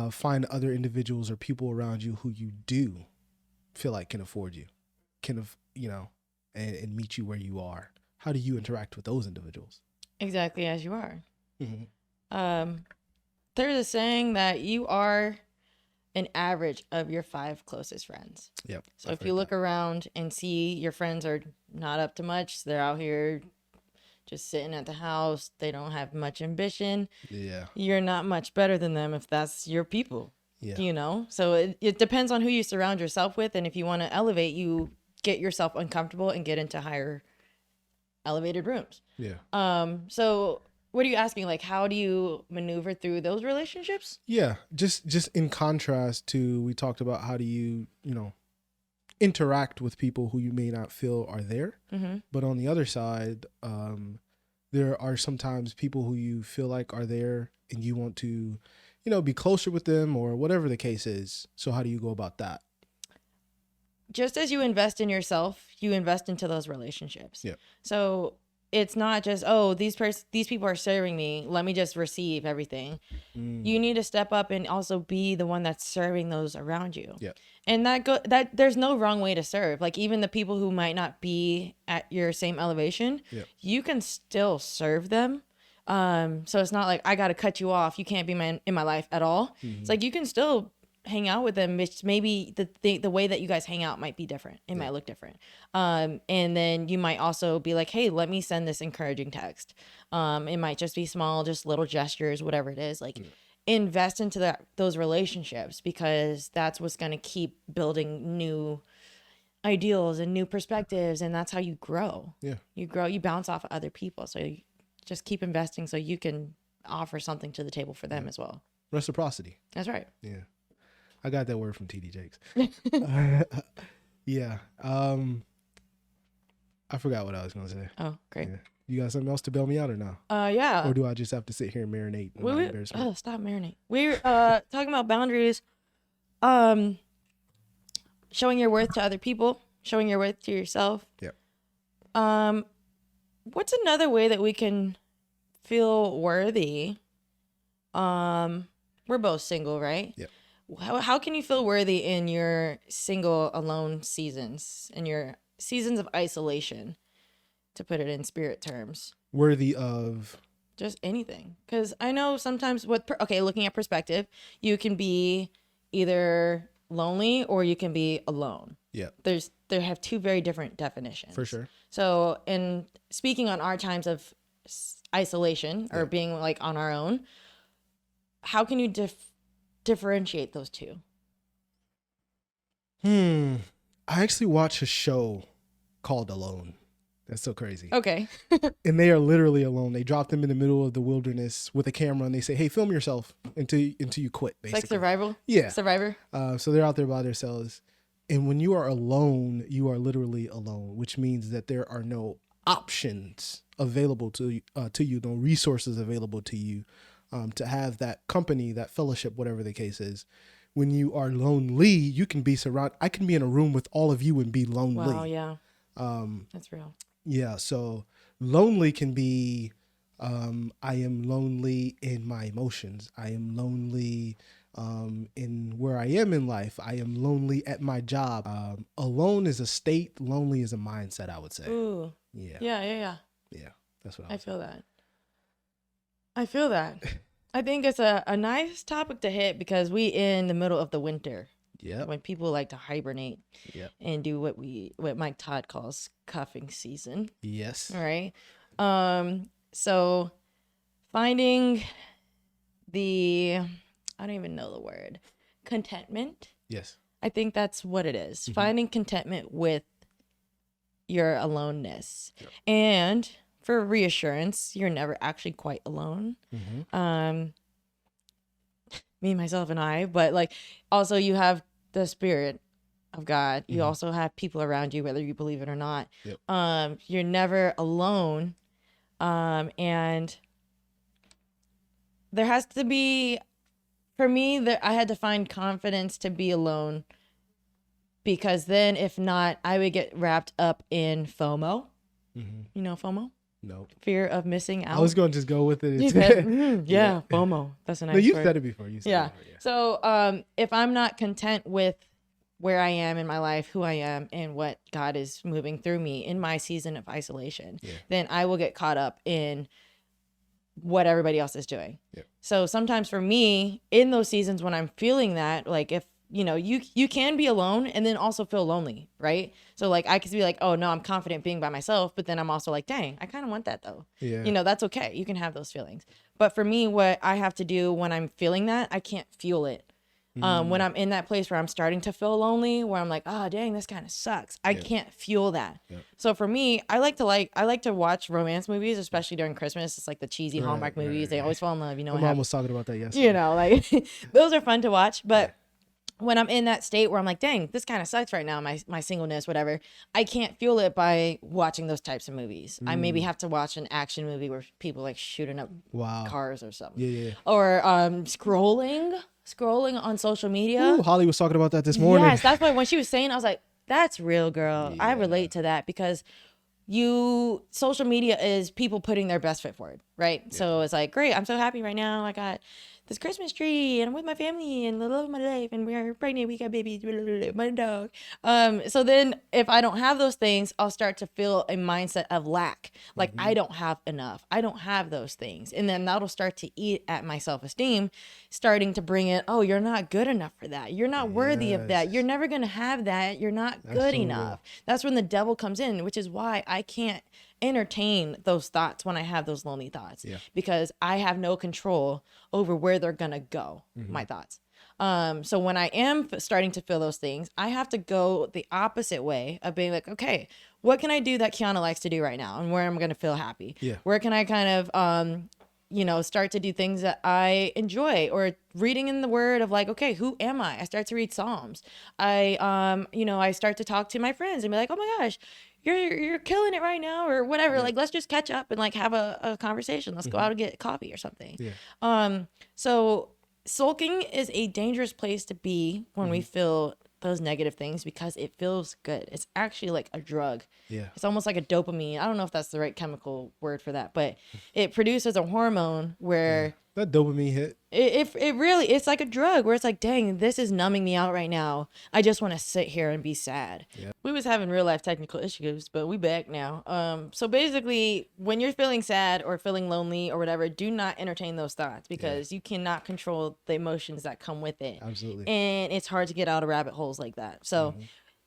find other individuals or people around you who you do feel like can afford you, and meet you where you are? How do you interact with those individuals? Exactly as you are. There's a saying that you are an average of your 5 closest friends. Yep. So if you look around and see your friends are not up to much, they're out here just sitting at the house, they don't have much ambition. Yeah. You're not much better than them if that's your people. Yeah. You know? So it depends on who you surround yourself with. And if you want to elevate, you get yourself uncomfortable and get into higher elevated rooms. Yeah. So what are you asking? Like, how do you maneuver through those relationships? Yeah. Just in contrast to, we talked about how do you, interact with people who you may not feel are there. But on the other side, there are sometimes people who you feel like are there and you want to, be closer with them or whatever the case is. So how do you go about that? Just as you invest in yourself, you invest into those relationships. Yeah. So it's not just, oh, these people are serving me, let me just receive everything. You need to step up and also be the one that's serving those around you. Yeah. And that there's no wrong way to serve. Like, even the people who might not be at your same elevation, you can still serve them. So it's not like I got to cut you off, you can't be in my life at all. It's like you can still hang out with them, which maybe the way that you guys hang out might be different. It might look different. And then you might also be like, hey, let me send this encouraging text. It might just be small, just little gestures, whatever it is. Like, invest into those relationships, because that's what's going to keep building new ideals and new perspectives. And that's how you grow. Yeah. You grow, you bounce off of other people. So you just keep investing so you can offer something to the table for them as well. Reciprocity. That's right. Yeah. I got that word from TD Jakes. Yeah. I forgot what I was going to say. Oh, great. Yeah. You got something else to bail me out or no? Yeah. Or do I just have to sit here and marinate? Stop marinate. We're talking about boundaries. Showing your worth to other people, showing your worth to yourself. Yep. What's another way that we can feel worthy? We're both single, right? Yep. How can you feel worthy in your single alone seasons, in your seasons of isolation, to put it in spirit terms? Worthy of just anything. Because I know sometimes looking at perspective, you can be either lonely or you can be alone. Yeah. They have two very different definitions. For sure. So, in speaking on our times of isolation or being like on our own, how can you differentiate those two? I actually watched a show called Alone. That's so crazy. Okay. And they are literally alone. They drop them in the middle of the wilderness with a camera and they say, hey, film yourself until you quit, basically. It's like survival? Yeah. Survivor? So they're out there by themselves. And when you are alone, you are literally alone, which means that there are no options available to you, no resources available to you to have that company, that fellowship, whatever the case is. When you are lonely, you can be surrounded. I can be in a room with all of you and be lonely. Wow, yeah. That's real. Yeah, so lonely can be, I am lonely in my emotions. I am lonely in where I am in life. I am lonely at my job. Alone is a state. Lonely is a mindset, I would say. Ooh. Yeah. Yeah. Yeah, that's what I feel that. I feel that. I think it's a nice topic to hit because we in the middle of the winter. Yeah. When people like to hibernate. Yeah. And do what Mike Todd calls cuffing season. Yes. All right. So finding I don't even know the word, contentment. Yes. I think that's what it is. Mm-hmm. Finding contentment with your aloneness. Yep. And for reassurance, you're never actually quite alone. Mm-hmm. Me, myself, and I, but like also you have the Spirit of God. You also have people around you, whether you believe it or not. Yep. You're never alone. And there has to be, for me, I had to find confidence to be alone, because then if not, I would get wrapped up in FOMO. Mm-hmm. You know FOMO? No. Fear of missing out. I was going to just go with it. Yeah, FOMO. That's a nice word. You word. said it before. Yeah. So if I'm not content with where I am in my life, who I am, and what God is moving through me in my season of isolation, then I will get caught up in what everybody else is doing. Yeah. So sometimes for me, in those seasons when I'm feeling that, like if, you can be alone and then also feel lonely, right? So like I could be like, oh no, I'm confident being by myself, but then I'm also like, dang, I kind of want that though. Yeah. That's okay. You can have those feelings. But for me, what I have to do when I'm feeling that, I can't fuel it. When I'm in that place where I'm starting to feel lonely, where I'm like, oh dang, this kind of sucks. I can't fuel that. Yep. So for me, I like to watch romance movies, especially during Christmas. It's like the cheesy Hallmark movies. Right. They always fall in love. My mom was talking about that yesterday. Like those are fun to watch. But when I'm in that state where I'm like, dang, this kind of sucks right now, my singleness, whatever, I can't fuel it by watching those types of movies. I maybe have to watch an action movie where people like shooting up cars or something. Yeah. Or scrolling on social media. Ooh, Holly was talking about that this morning. Yes, that's why when she was saying, I was like, that's real, girl. Yeah. I relate to that because social media is people putting their best foot forward, right? Yeah. So it's like, great, I'm so happy right now. I got this Christmas tree and I'm with my family and the love of my life and we're pregnant, we got babies, my dog. So then if I don't have those things, I'll start to feel a mindset of lack. Like I don't have enough. I don't have those things. And then that'll start to eat at my self-esteem, starting to bring it, oh, you're not good enough for that. You're not worthy of that. You're never going to have that. You're not good enough. That's when the devil comes in, which is why I can't entertain those thoughts when I have those lonely thoughts, because I have no control over where they're gonna go, my thoughts. So when I am starting to feel those things, I have to go the opposite way of being like, okay, what can I do that Kiana likes to do right now and where I'm gonna feel happy? Where can I kind of start to do things that I enjoy, or reading in the word of like, okay, who am I? I start to read Psalms. I start to talk to my friends and be like, oh my gosh, you're killing it right now, or whatever. Yeah. Like, let's just catch up and like have a conversation. Let's go out and get coffee or something. Yeah. So sulking is a dangerous place to be when we feel those negative things, because it feels good. It's actually like a drug. Yeah. It's almost like a dopamine. I don't know if that's the right chemical word for that, but it produces a hormone where that dopamine hit. It's like a drug where it's like, dang, this is numbing me out right now. I just want to sit here and be sad. Yeah. We was having real life technical issues, but we back now. So basically, when you're feeling sad or feeling lonely or whatever, do not entertain those thoughts, because you cannot control the emotions that come with it. Absolutely. And it's hard to get out of rabbit holes like that. So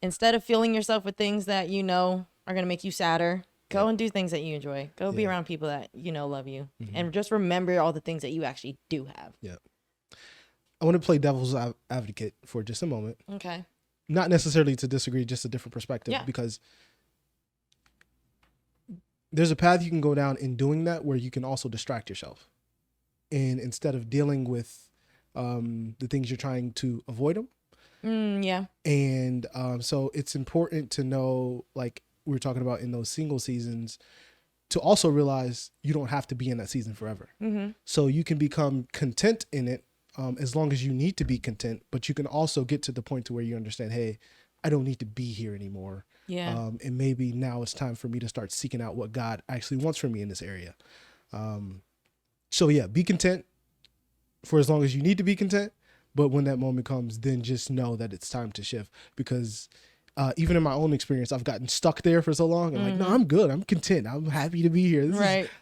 instead of filling yourself with things that you know are going to make you sadder, go and do things that you enjoy. Go be around people that you know love you, and just remember all the things that you actually do have. Yeah. I want to play devil's advocate for just a moment. Okay. Not necessarily to disagree, just a different perspective, because there's a path you can go down in doing that where you can also distract yourself. And instead of dealing with the things you're trying to avoid them. Yeah. And so it's important to know, like we were talking about in those single seasons, to also realize you don't have to be in that season forever. So you can become content in it as long as you need to be content, but you can also get to the point to where you understand, hey, I don't need to be here anymore. Yeah. And maybe now it's time for me to start seeking out what God actually wants from me in this area. So yeah, be content for as long as you need to be content. But when that moment comes, then just know that it's time to shift, because even in my own experience, I've gotten stuck there for so long. I'm like, no, I'm good. I'm content. I'm happy to be here.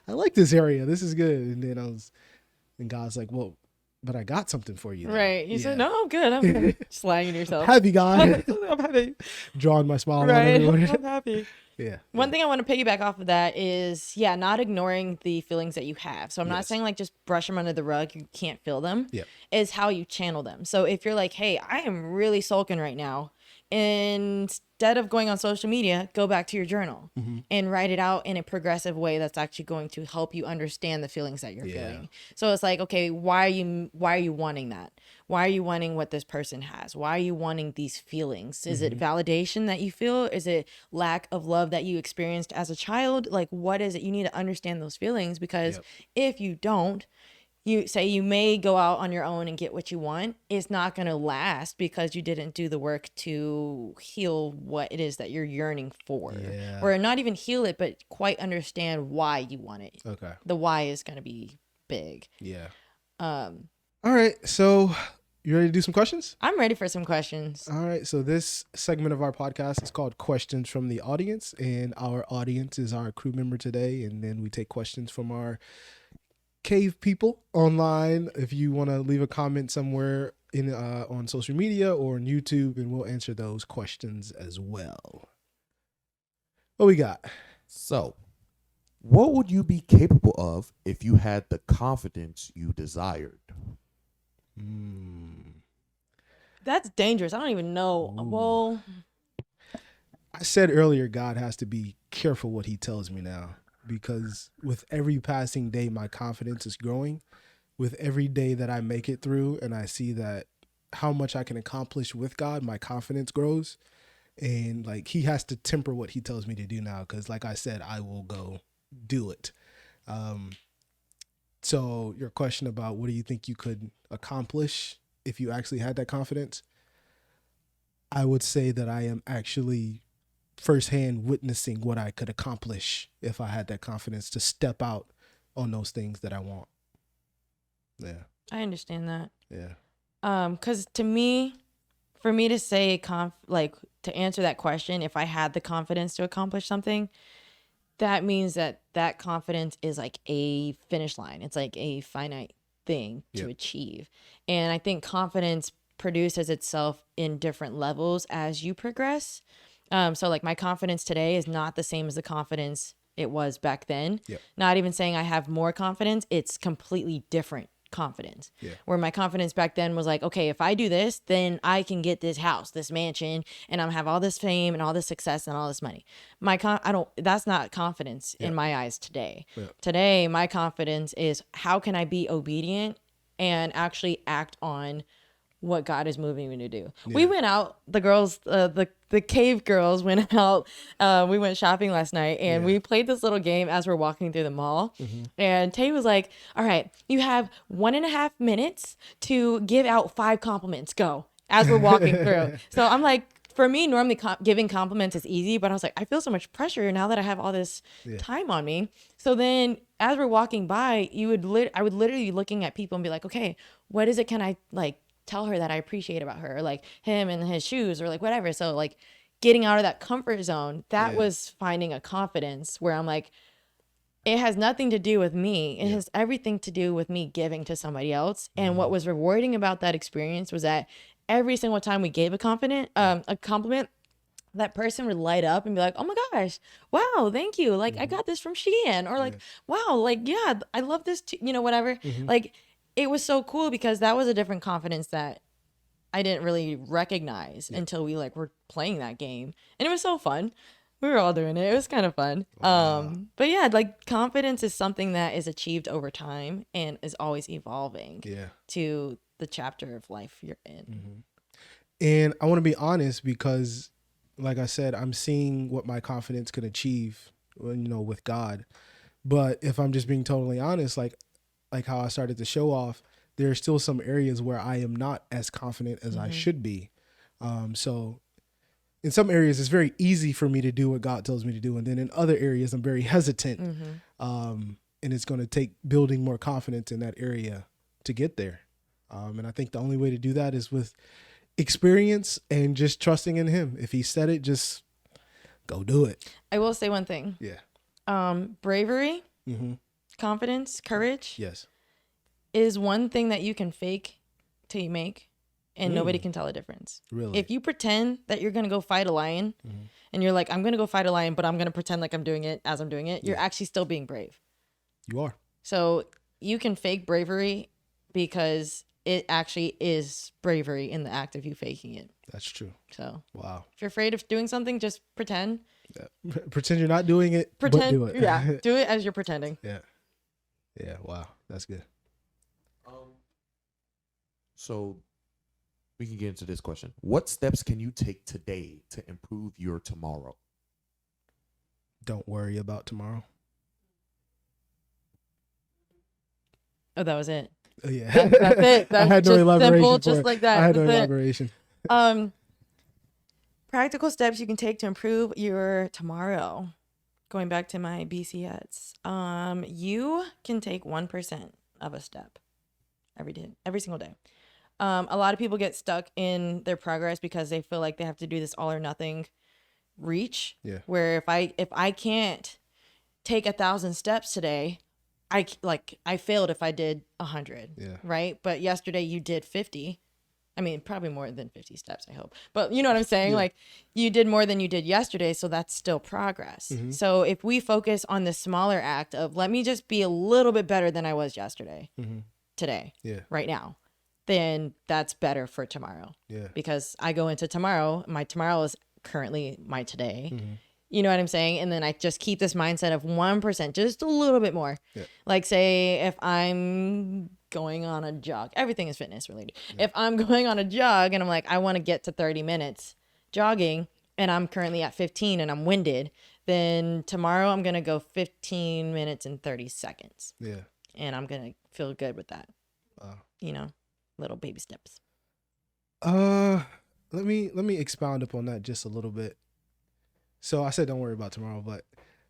I like this area. This is good. And then and God's like, well, but I got something for you. Right. You said, no, I'm good. I'm good. Slanging yourself. Happy God. I'm happy. Drawing my smile on everyone. I'm happy. Yeah. One thing I want to piggyback off of that is, not ignoring the feelings that you have. So I'm not saying like just brush them under the rug. You can't feel them. Yeah. Is how you channel them. So if you're like, hey, I am really sulking right now, instead of going on social media, go back to your journal and write it out in a progressive way that's actually going to help you understand the feelings that you're feeling. So it's like, okay, why are you wanting that? Why are you wanting what this person has? Why are you wanting these feelings? Is it validation that you feel? Is it lack of love that you experienced as a child? Like, what is it? You need to understand those feelings, because if you don't, you may go out on your own and get what you want. It's not going to last because you didn't do the work to heal what it is that you're yearning for. Yeah. Or not even heal it, but quite understand why you want it. Okay. The why is going to be big. Yeah. All right. So you ready to do some questions? I'm ready for some questions. All right. So this segment of our podcast is called Questions from the Audience. And our audience is our crew member today. And then we take questions from our cave people online. If you want to leave a comment somewhere in on social media or on YouTube, and we'll answer those questions as well. What we got? So, what would you be capable of if you had the confidence you desired? That's dangerous. I don't even know. Ooh. Well, I said earlier, God has to be careful what he tells me now. Because with every passing day, my confidence is growing. With every day that I make it through and I see that how much I can accomplish with God, my confidence grows. And like, he has to temper what he tells me to do now. Because like I said, I will go do it. So your question about what do you think you could accomplish if you actually had that confidence? I would say that I am actually firsthand witnessing what I could accomplish if I had that confidence to step out on those things that I want. Yeah. I understand that. Yeah. Because to me, for me to say like to answer that question, if I had the confidence to accomplish something, that means that confidence is like a finish line. It's like a finite thing to achieve. And I think confidence produces itself in different levels as you progress. So like my confidence today is not the same as the confidence it was back then. Yep. Not even saying I have more confidence. It's completely different confidence. Yeah. Where my confidence back then was like, okay, if I do this, then I can get this house, this mansion, and I'm have all this fame and all this success and all this money. That's not confidence in my eyes today. Yeah. Today, my confidence is how can I be obedient and actually act on what God is moving me to do. Yeah. We went out, the girls, the cave girls went out. We went shopping last night and we played this little game as we're walking through the mall. Mm-hmm. And Tay was like, all right, you have 1.5 minutes to give out 5 compliments. Go. As we're walking through. So I'm like, for me, normally giving compliments is easy, but I was like, I feel so much pressure now that I have all this time on me. So then as we're walking by, I would literally be looking at people and be like, okay, what is it? Can I like tell her that I appreciate about her, or like him and his shoes, or like whatever. So like getting out of that comfort zone, that was finding a confidence where I'm like, it has nothing to do with me. It has everything to do with me giving to somebody else. And what was rewarding about that experience was that every single time we gave a compliment, that person would light up and be like, oh my gosh, wow, thank you. Like I got this from Shein, or like, wow, like, yeah, I love this too, whatever. Like, it was so cool because that was a different confidence that I didn't really recognize until we like were playing that game. And it was so fun. We were all doing it. It was kind of fun. Wow. But yeah, like confidence is something that is achieved over time and is always evolving to the chapter of life you're in. Mm-hmm. And I want to be honest because like I said, I'm seeing what my confidence could achieve, with God. But if I'm just being totally honest, like how I started the show off, there are still some areas where I am not as confident as I should be. So in some areas, it's very easy for me to do what God tells me to do. And then in other areas, I'm very hesitant. And it's going to take building more confidence in that area to get there. And I think the only way to do that is with experience and just trusting in him. If he said it, just go do it. I will say one thing. Yeah. Bravery. Confidence, courage, is one thing that you can fake till you make, and nobody can tell the difference. Really? If you pretend that you're going to go fight a lion, and you're like, I'm going to go fight a lion, but I'm going to pretend like I'm doing it as I'm doing it, you're actually still being brave. You are. So you can fake bravery because it actually is bravery in the act of you faking it. That's true. So wow. If you're afraid of doing something, just pretend. Yeah. Pretend you're not doing it, but do it. Yeah, do it as you're pretending. Yeah, wow, that's good. So we can get into this question. What steps can you take today to improve your tomorrow? Don't worry about tomorrow. Oh, that was it. Oh, yeah. That's it. That's I had no elaboration simple, just like that. I had no elaboration. Practical steps you can take to improve your tomorrow. Going back to my BCS, you can take 1% of a step every single day. A lot of people get stuck in their progress because they feel like they have to do this all or nothing reach. Yeah. Where if I can't take 1,000 steps today, I failed if I did 100. Yeah. Right. But yesterday you did 50. I mean, probably more than 50 steps, I hope. But you know what I'm saying? Yeah. Like you did more than you did yesterday. So that's still progress. So if we focus on the smaller act of let me just be a little bit better than I was yesterday, today, right now, then that's better for tomorrow. Yeah. Because I go into tomorrow, my tomorrow is currently my today. You know what I'm saying? And then I just keep this mindset of 1%, just a little bit more. Yeah. Like say if I'm going on a jog, everything is fitness related. Yeah. If I'm going on a jog and I'm like, I want to get to 30 minutes jogging and I'm currently at 15 and I'm winded, then tomorrow I'm going to go 15 minutes and 30 seconds. Yeah. And I'm going to feel good with that. Little baby steps. Let me expound upon that just a little bit. So I said, don't worry about tomorrow. But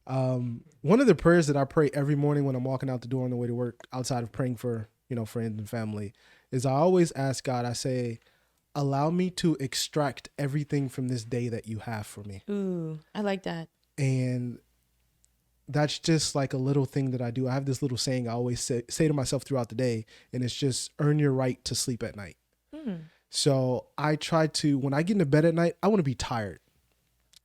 one of the prayers that I pray every morning when I'm walking out the door on the way to work, outside of praying for, friends and family, is I always ask God, I say, allow me to extract everything from this day that you have for me. Ooh, I like that. And that's just like a little thing that I do. I have this little saying I always say to myself throughout the day, and it's just earn your right to sleep at night. So I try to, when I get into bed at night, I want to be tired.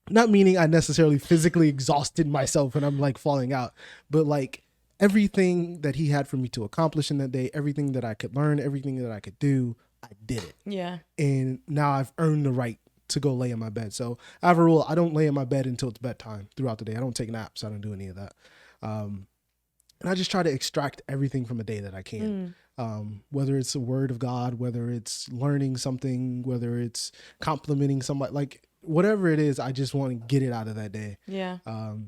Not meaning I necessarily physically exhausted myself and I'm like falling out, but like everything that he had for me to accomplish in that day, everything that I could learn, everything that I could do, I did it. Yeah. And now I've earned the right to go lay in my bed. So I have a rule. I don't lay in my bed until it's bedtime throughout the day. I don't take naps. I don't do any of that. And I just try to extract everything from a day that I can. Whether it's a word of God, whether it's learning something, whether it's complimenting somebody, like whatever it is, I just want to get it out of that day. Yeah.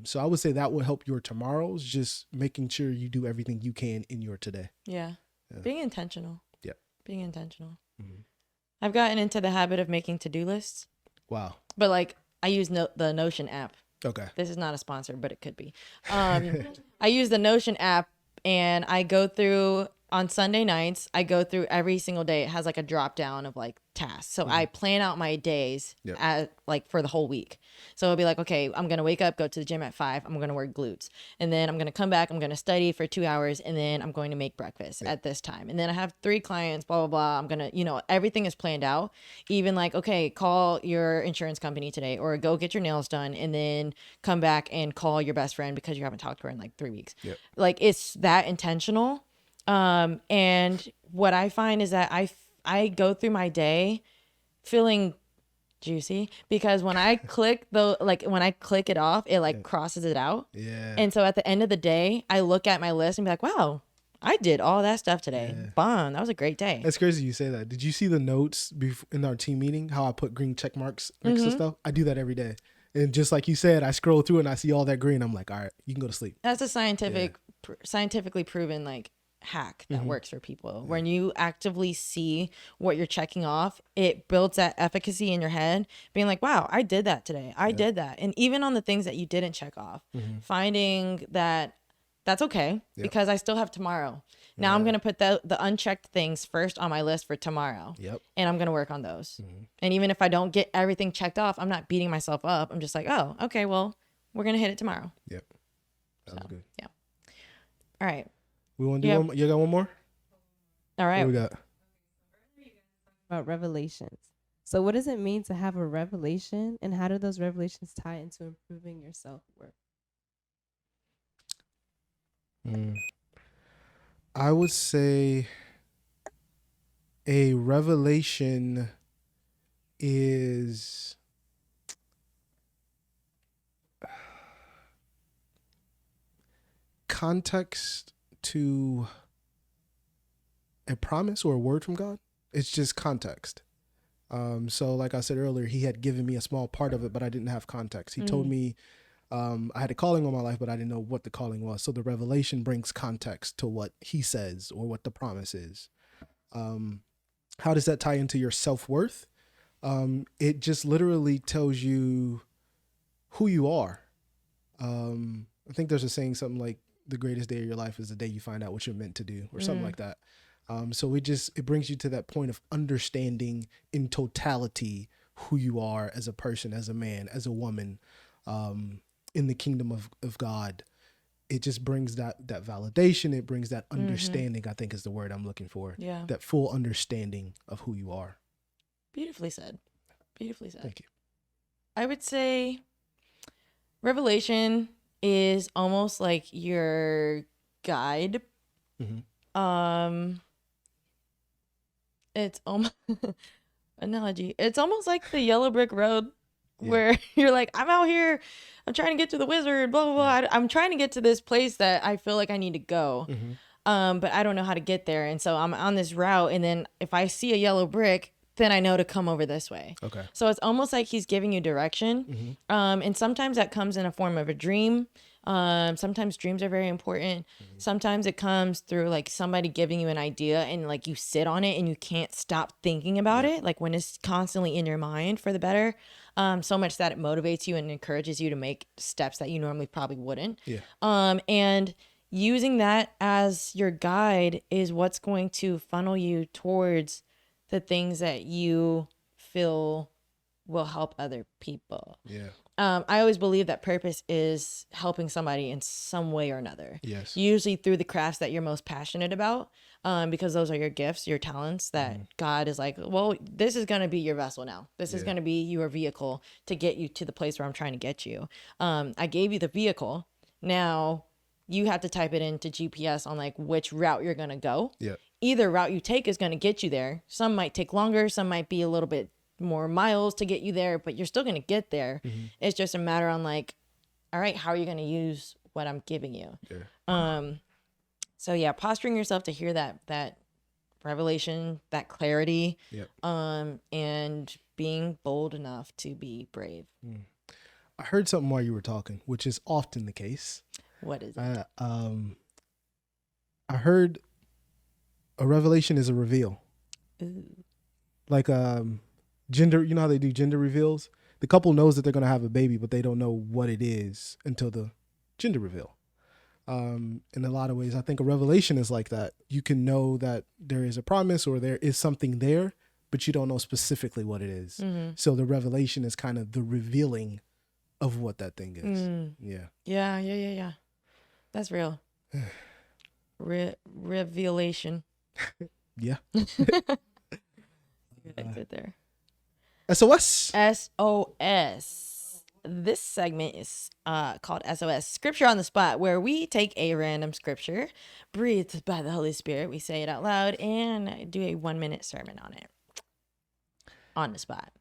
So I would say that will help your tomorrows, just making sure you do everything you can in your today. Yeah. Being intentional. Yeah. Being intentional. I've gotten into the habit of making to-do lists. Wow. But like I use the Notion app. Okay. This is not a sponsor, but it could be. I use the Notion app and I go through on Sunday nights, I go through every single day. It has like a drop down of like tasks. So I plan out my days like for the whole week. So it'll be like, okay, I'm going to wake up, go to the gym at 5. I'm going to work glutes. And then I'm going to come back. I'm going to study for 2 hours. And then I'm going to make breakfast at this time. And then I have 3 clients, blah, blah, blah. I'm going to, everything is planned out. Even like, okay, call your insurance company today or go get your nails done and then come back and call your best friend because you haven't talked to her in like 3 weeks. Like it's that intentional. And what I find is that I go through my day feeling juicy because when I click when I click it off, it like crosses it out. Yeah. And so at the end of the day, I look at my list and be like, wow, I did all that stuff today. Yeah. Bomb. That was a great day. That's crazy you say that. Did you see the notes in our team meeting, how I put green check marks next to stuff? I do that every day. And just like you said, I scroll through and I see all that green. I'm like, all right, you can go to sleep. That's a scientifically proven like hack that works for people. When you actively see what you're checking off, it builds that efficacy in your head, being like, wow, I did that today. I did that. And even on the things that you didn't check off, finding that that's okay because I still have tomorrow. Now I'm going to put the unchecked things first on my list for tomorrow. And I'm going to work on those. And even if I don't get everything checked off, I'm not beating myself up. I'm just like, oh, okay, well, we're going to hit it tomorrow. Sounds good. Yeah. All right. We want to do one. You got one more? All right. What we got? About revelations. So what does it mean to have a revelation and how do those revelations tie into improving your self-worth? I would say a revelation is context to a promise or a word from God. It's just context. So like I said earlier, he had given me a small part of it, but I didn't have context. He told me I had a calling on my life, but I didn't know what the calling was. So the revelation brings context to what he says or what the promise is. How does that tie into your self-worth? It just literally tells you who you are. I think there's a saying something like the greatest day of your life is the day you find out what you're meant to do or something like that. So it brings you to that point of understanding in totality who you are as a person, as a man, as a woman, in the kingdom of God. It just brings that validation. It brings that understanding, I think is the word I'm looking for. Yeah. That full understanding of who you are. Beautifully said. Beautifully said. Thank you. I would say revelation is almost like your guide. It's almost analogy. It's almost like the yellow brick road where you're like, I'm out here, I'm trying to get to the wizard, blah, blah, blah. I'm trying to get to this place that I feel like I need to go. But I don't know how to get there. And so I'm on this route. And then if I see a yellow brick, then I know to come over this way. Okay. So it's almost like he's giving you direction. And sometimes that comes in a form of a dream. Sometimes dreams are very important. Sometimes it comes through like somebody giving you an idea and like you sit on it and you can't stop thinking about it. Like when it's constantly in your mind for the better. So much that it motivates you and encourages you to make steps that you normally probably wouldn't. And using that as your guide is what's going to funnel you towards the things that you feel will help other people. I always believe that purpose is helping somebody in some way or another. Usually through the crafts that you're most passionate about, because those are your gifts, your talents that God is like, well, this is going to be your vessel now. This is going to be your vehicle to get you to the place where I'm trying to get you. I gave you the vehicle. Now you have to type it into GPS on like which route you're going to go. Either route you take is going to get you there. Some might take longer. Some might be a little bit more miles to get you there, but you're still going to get there. It's just a matter on like, all right, how are you going to use what I'm giving you? So yeah, posturing yourself to hear that revelation, that clarity, and being bold enough to be brave. I heard something while you were talking, which is often the case. What is it? I heard a revelation is a reveal. Ooh. Like gender, you know how they do gender reveals? The couple knows that they're going to have a baby, but they don't know what it is until the gender reveal. In a lot of ways, I think a revelation is like that. You can know that there is a promise or there is something there, but you don't know specifically what it is. So the revelation is kind of the revealing of what that thing is. Yeah. That's real. Revelation. Yeah. That's it there. SOS. SOS. This segment is called SOS, Scripture on the Spot, where we take a random scripture, breathed by the Holy Spirit, we say it out loud, and do a 1-minute sermon on it. On the spot.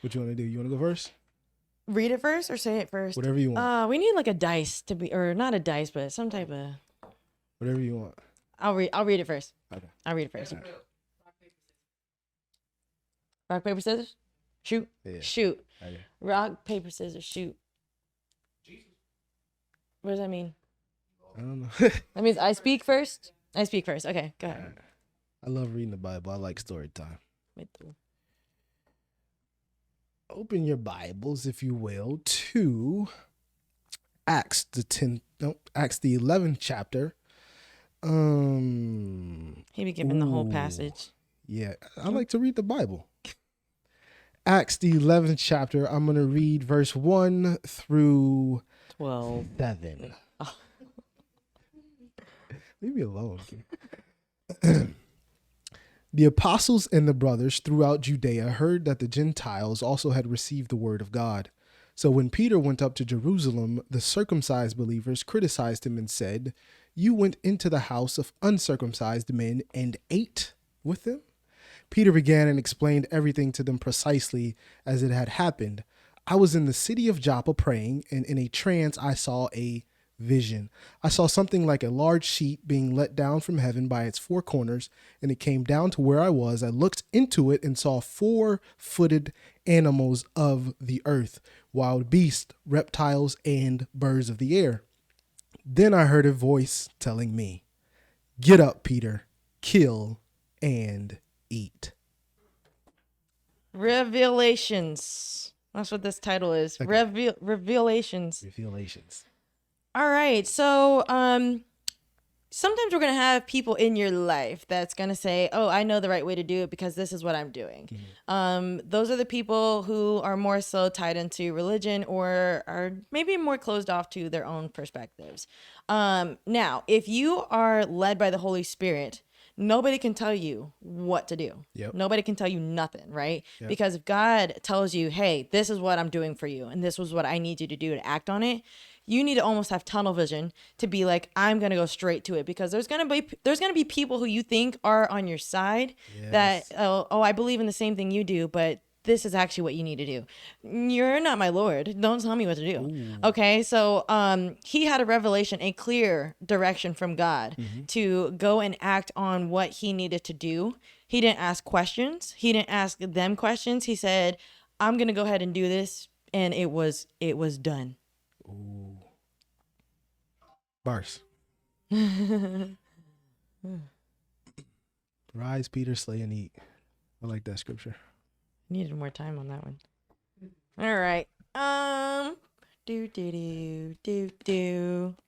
What you want to do? You want to go first? Read it first or say it first? Whatever you want. We need like a dice to be, or not a dice, but some type of. Whatever you want. I'll read it first. Okay. I'll read it first. Right. Rock, paper, scissors? Shoot. Yeah. Shoot. Okay. Rock, paper, scissors, shoot. Jesus. What does that mean? I don't know. That means I speak first? I speak first. Okay, go ahead. I love reading the Bible. I like story time. Me too. Open your Bibles, if you will, to Acts the 11th chapter. He be giving the whole passage. Yeah, I like to read the Bible. Acts the 11th chapter. I'm gonna read verse 1 through 7. Oh. Leave me alone. The apostles and the brothers throughout Judea heard that the Gentiles also had received the word of God. So when Peter went up to Jerusalem, the circumcised believers criticized him and said, "You went into the house of uncircumcised men and ate with them?" Peter began and explained everything to them precisely as it had happened. "I was in the city of Joppa praying, and in a trance I saw a vision. I saw something like a large sheet being let down from heaven by its 4 corners, and it came down to where I was. I looked into it and saw 4-footed animals of the earth, wild beasts, reptiles, and birds of the air. Then I heard a voice telling me, 'Get up, Peter, kill and eat.'" Revelations. That's what this title is. Okay. Revelations. Revelations. All right. So, sometimes we're going to have people in your life that's going to say, "Oh, I know the right way to do it because this is what I'm doing." Those are the people who are more so tied into religion or are maybe more closed off to their own perspectives. Now, if you are led by the Holy Spirit, nobody can tell you what to do. Yep. Nobody can tell you nothing, right? Yep. Because if God tells you, "Hey, this is what I'm doing for you, and this was what I need you to do to act on it," you need to almost have tunnel vision to be like, "I'm going to go straight to it," because there's going to be people who you think are on your side. Yes. That, oh, I believe in the same thing you do, but this is actually what you need to do. You're not my Lord. Don't tell me what to do. Ooh. Okay. So, he had a revelation, a clear direction from God to go and act on what he needed to do. He didn't ask questions. He didn't ask them questions. He said, "I'm going to go ahead and do this." And it was done. Ooh. Bars. Rise, Peter, slay, and eat. I like that scripture. Needed more time on that one. All right.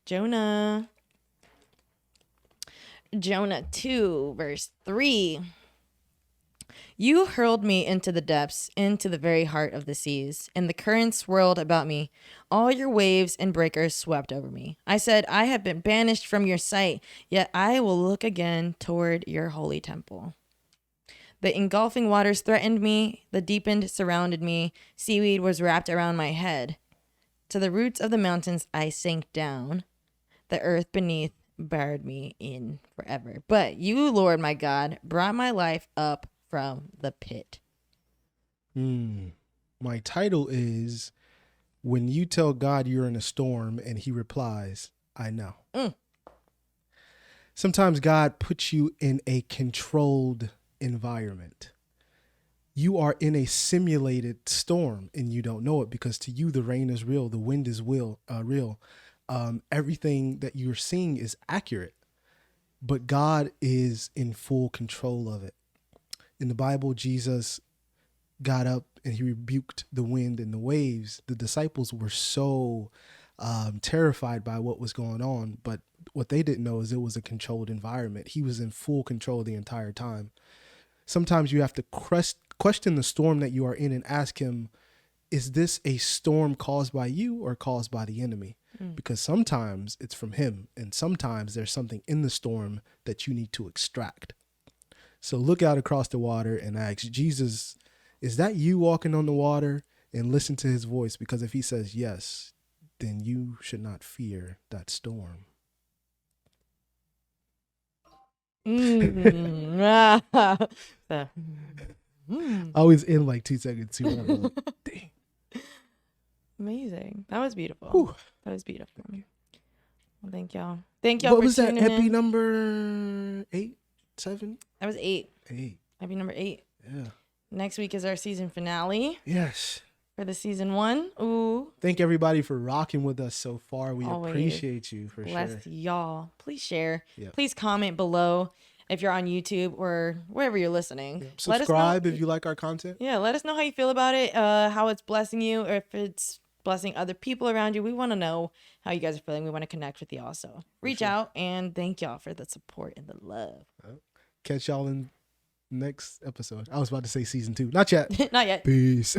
Jonah. Jonah 2, verse 3. You hurled me into the depths, into the very heart of the seas, and the currents swirled about me. All your waves and breakers swept over me. I said, I have been banished from your sight, yet I will look again toward your holy temple. The engulfing waters threatened me. The deepened surrounded me. Seaweed was wrapped around my head. To the roots of the mountains I sank down. The earth beneath barred me in forever. But you, Lord my God, brought my life up from the pit. My title is When You Tell God You're in a Storm and He Replies, I Know. Sometimes God puts you in a controlled environment. You are in a simulated storm and you don't know it, because to you the rain is real, the wind is real. Everything that you're seeing is accurate, but God is in full control of it. In the Bible, Jesus got up and he rebuked the wind and the waves. The disciples were so terrified by what was going on, but what they didn't know is it was a controlled environment. He was in full control the entire time. Sometimes you have to question the storm that you are in and ask him, is this a storm caused by you or caused by the enemy? Because sometimes it's from him, and sometimes there's something in the storm that you need to extract. So look out across the water and ask Jesus, is that you walking on the water? And listen to his voice, because if he says yes, then you should not fear that storm. I always in like 2 seconds too. Like, dang. Amazing. That was beautiful. Whew. That was beautiful. Well, thank y'all. Thank y'all What for was that? tuning Epi in. number 8, 7? That was 8. 8. Epi number 8. Yeah. Next week is our season finale Yes. for the season 1. Ooh. Thank everybody for rocking with us so far. We Always. appreciate you for Bless sure. y'all. Please share. Yep. Please comment below if you're on YouTube or wherever you're listening. Yep. Let us Subscribe know. if you like our content. Yeah, let us know how you feel about it, how it's blessing you, or if it's blessing other people around you. We want to know how you guys are feeling. We want to connect with y'all. So reach out, and thank y'all for the support and the love. Catch y'all in next episode. I was about to say season 2. Not yet. Not yet. Peace.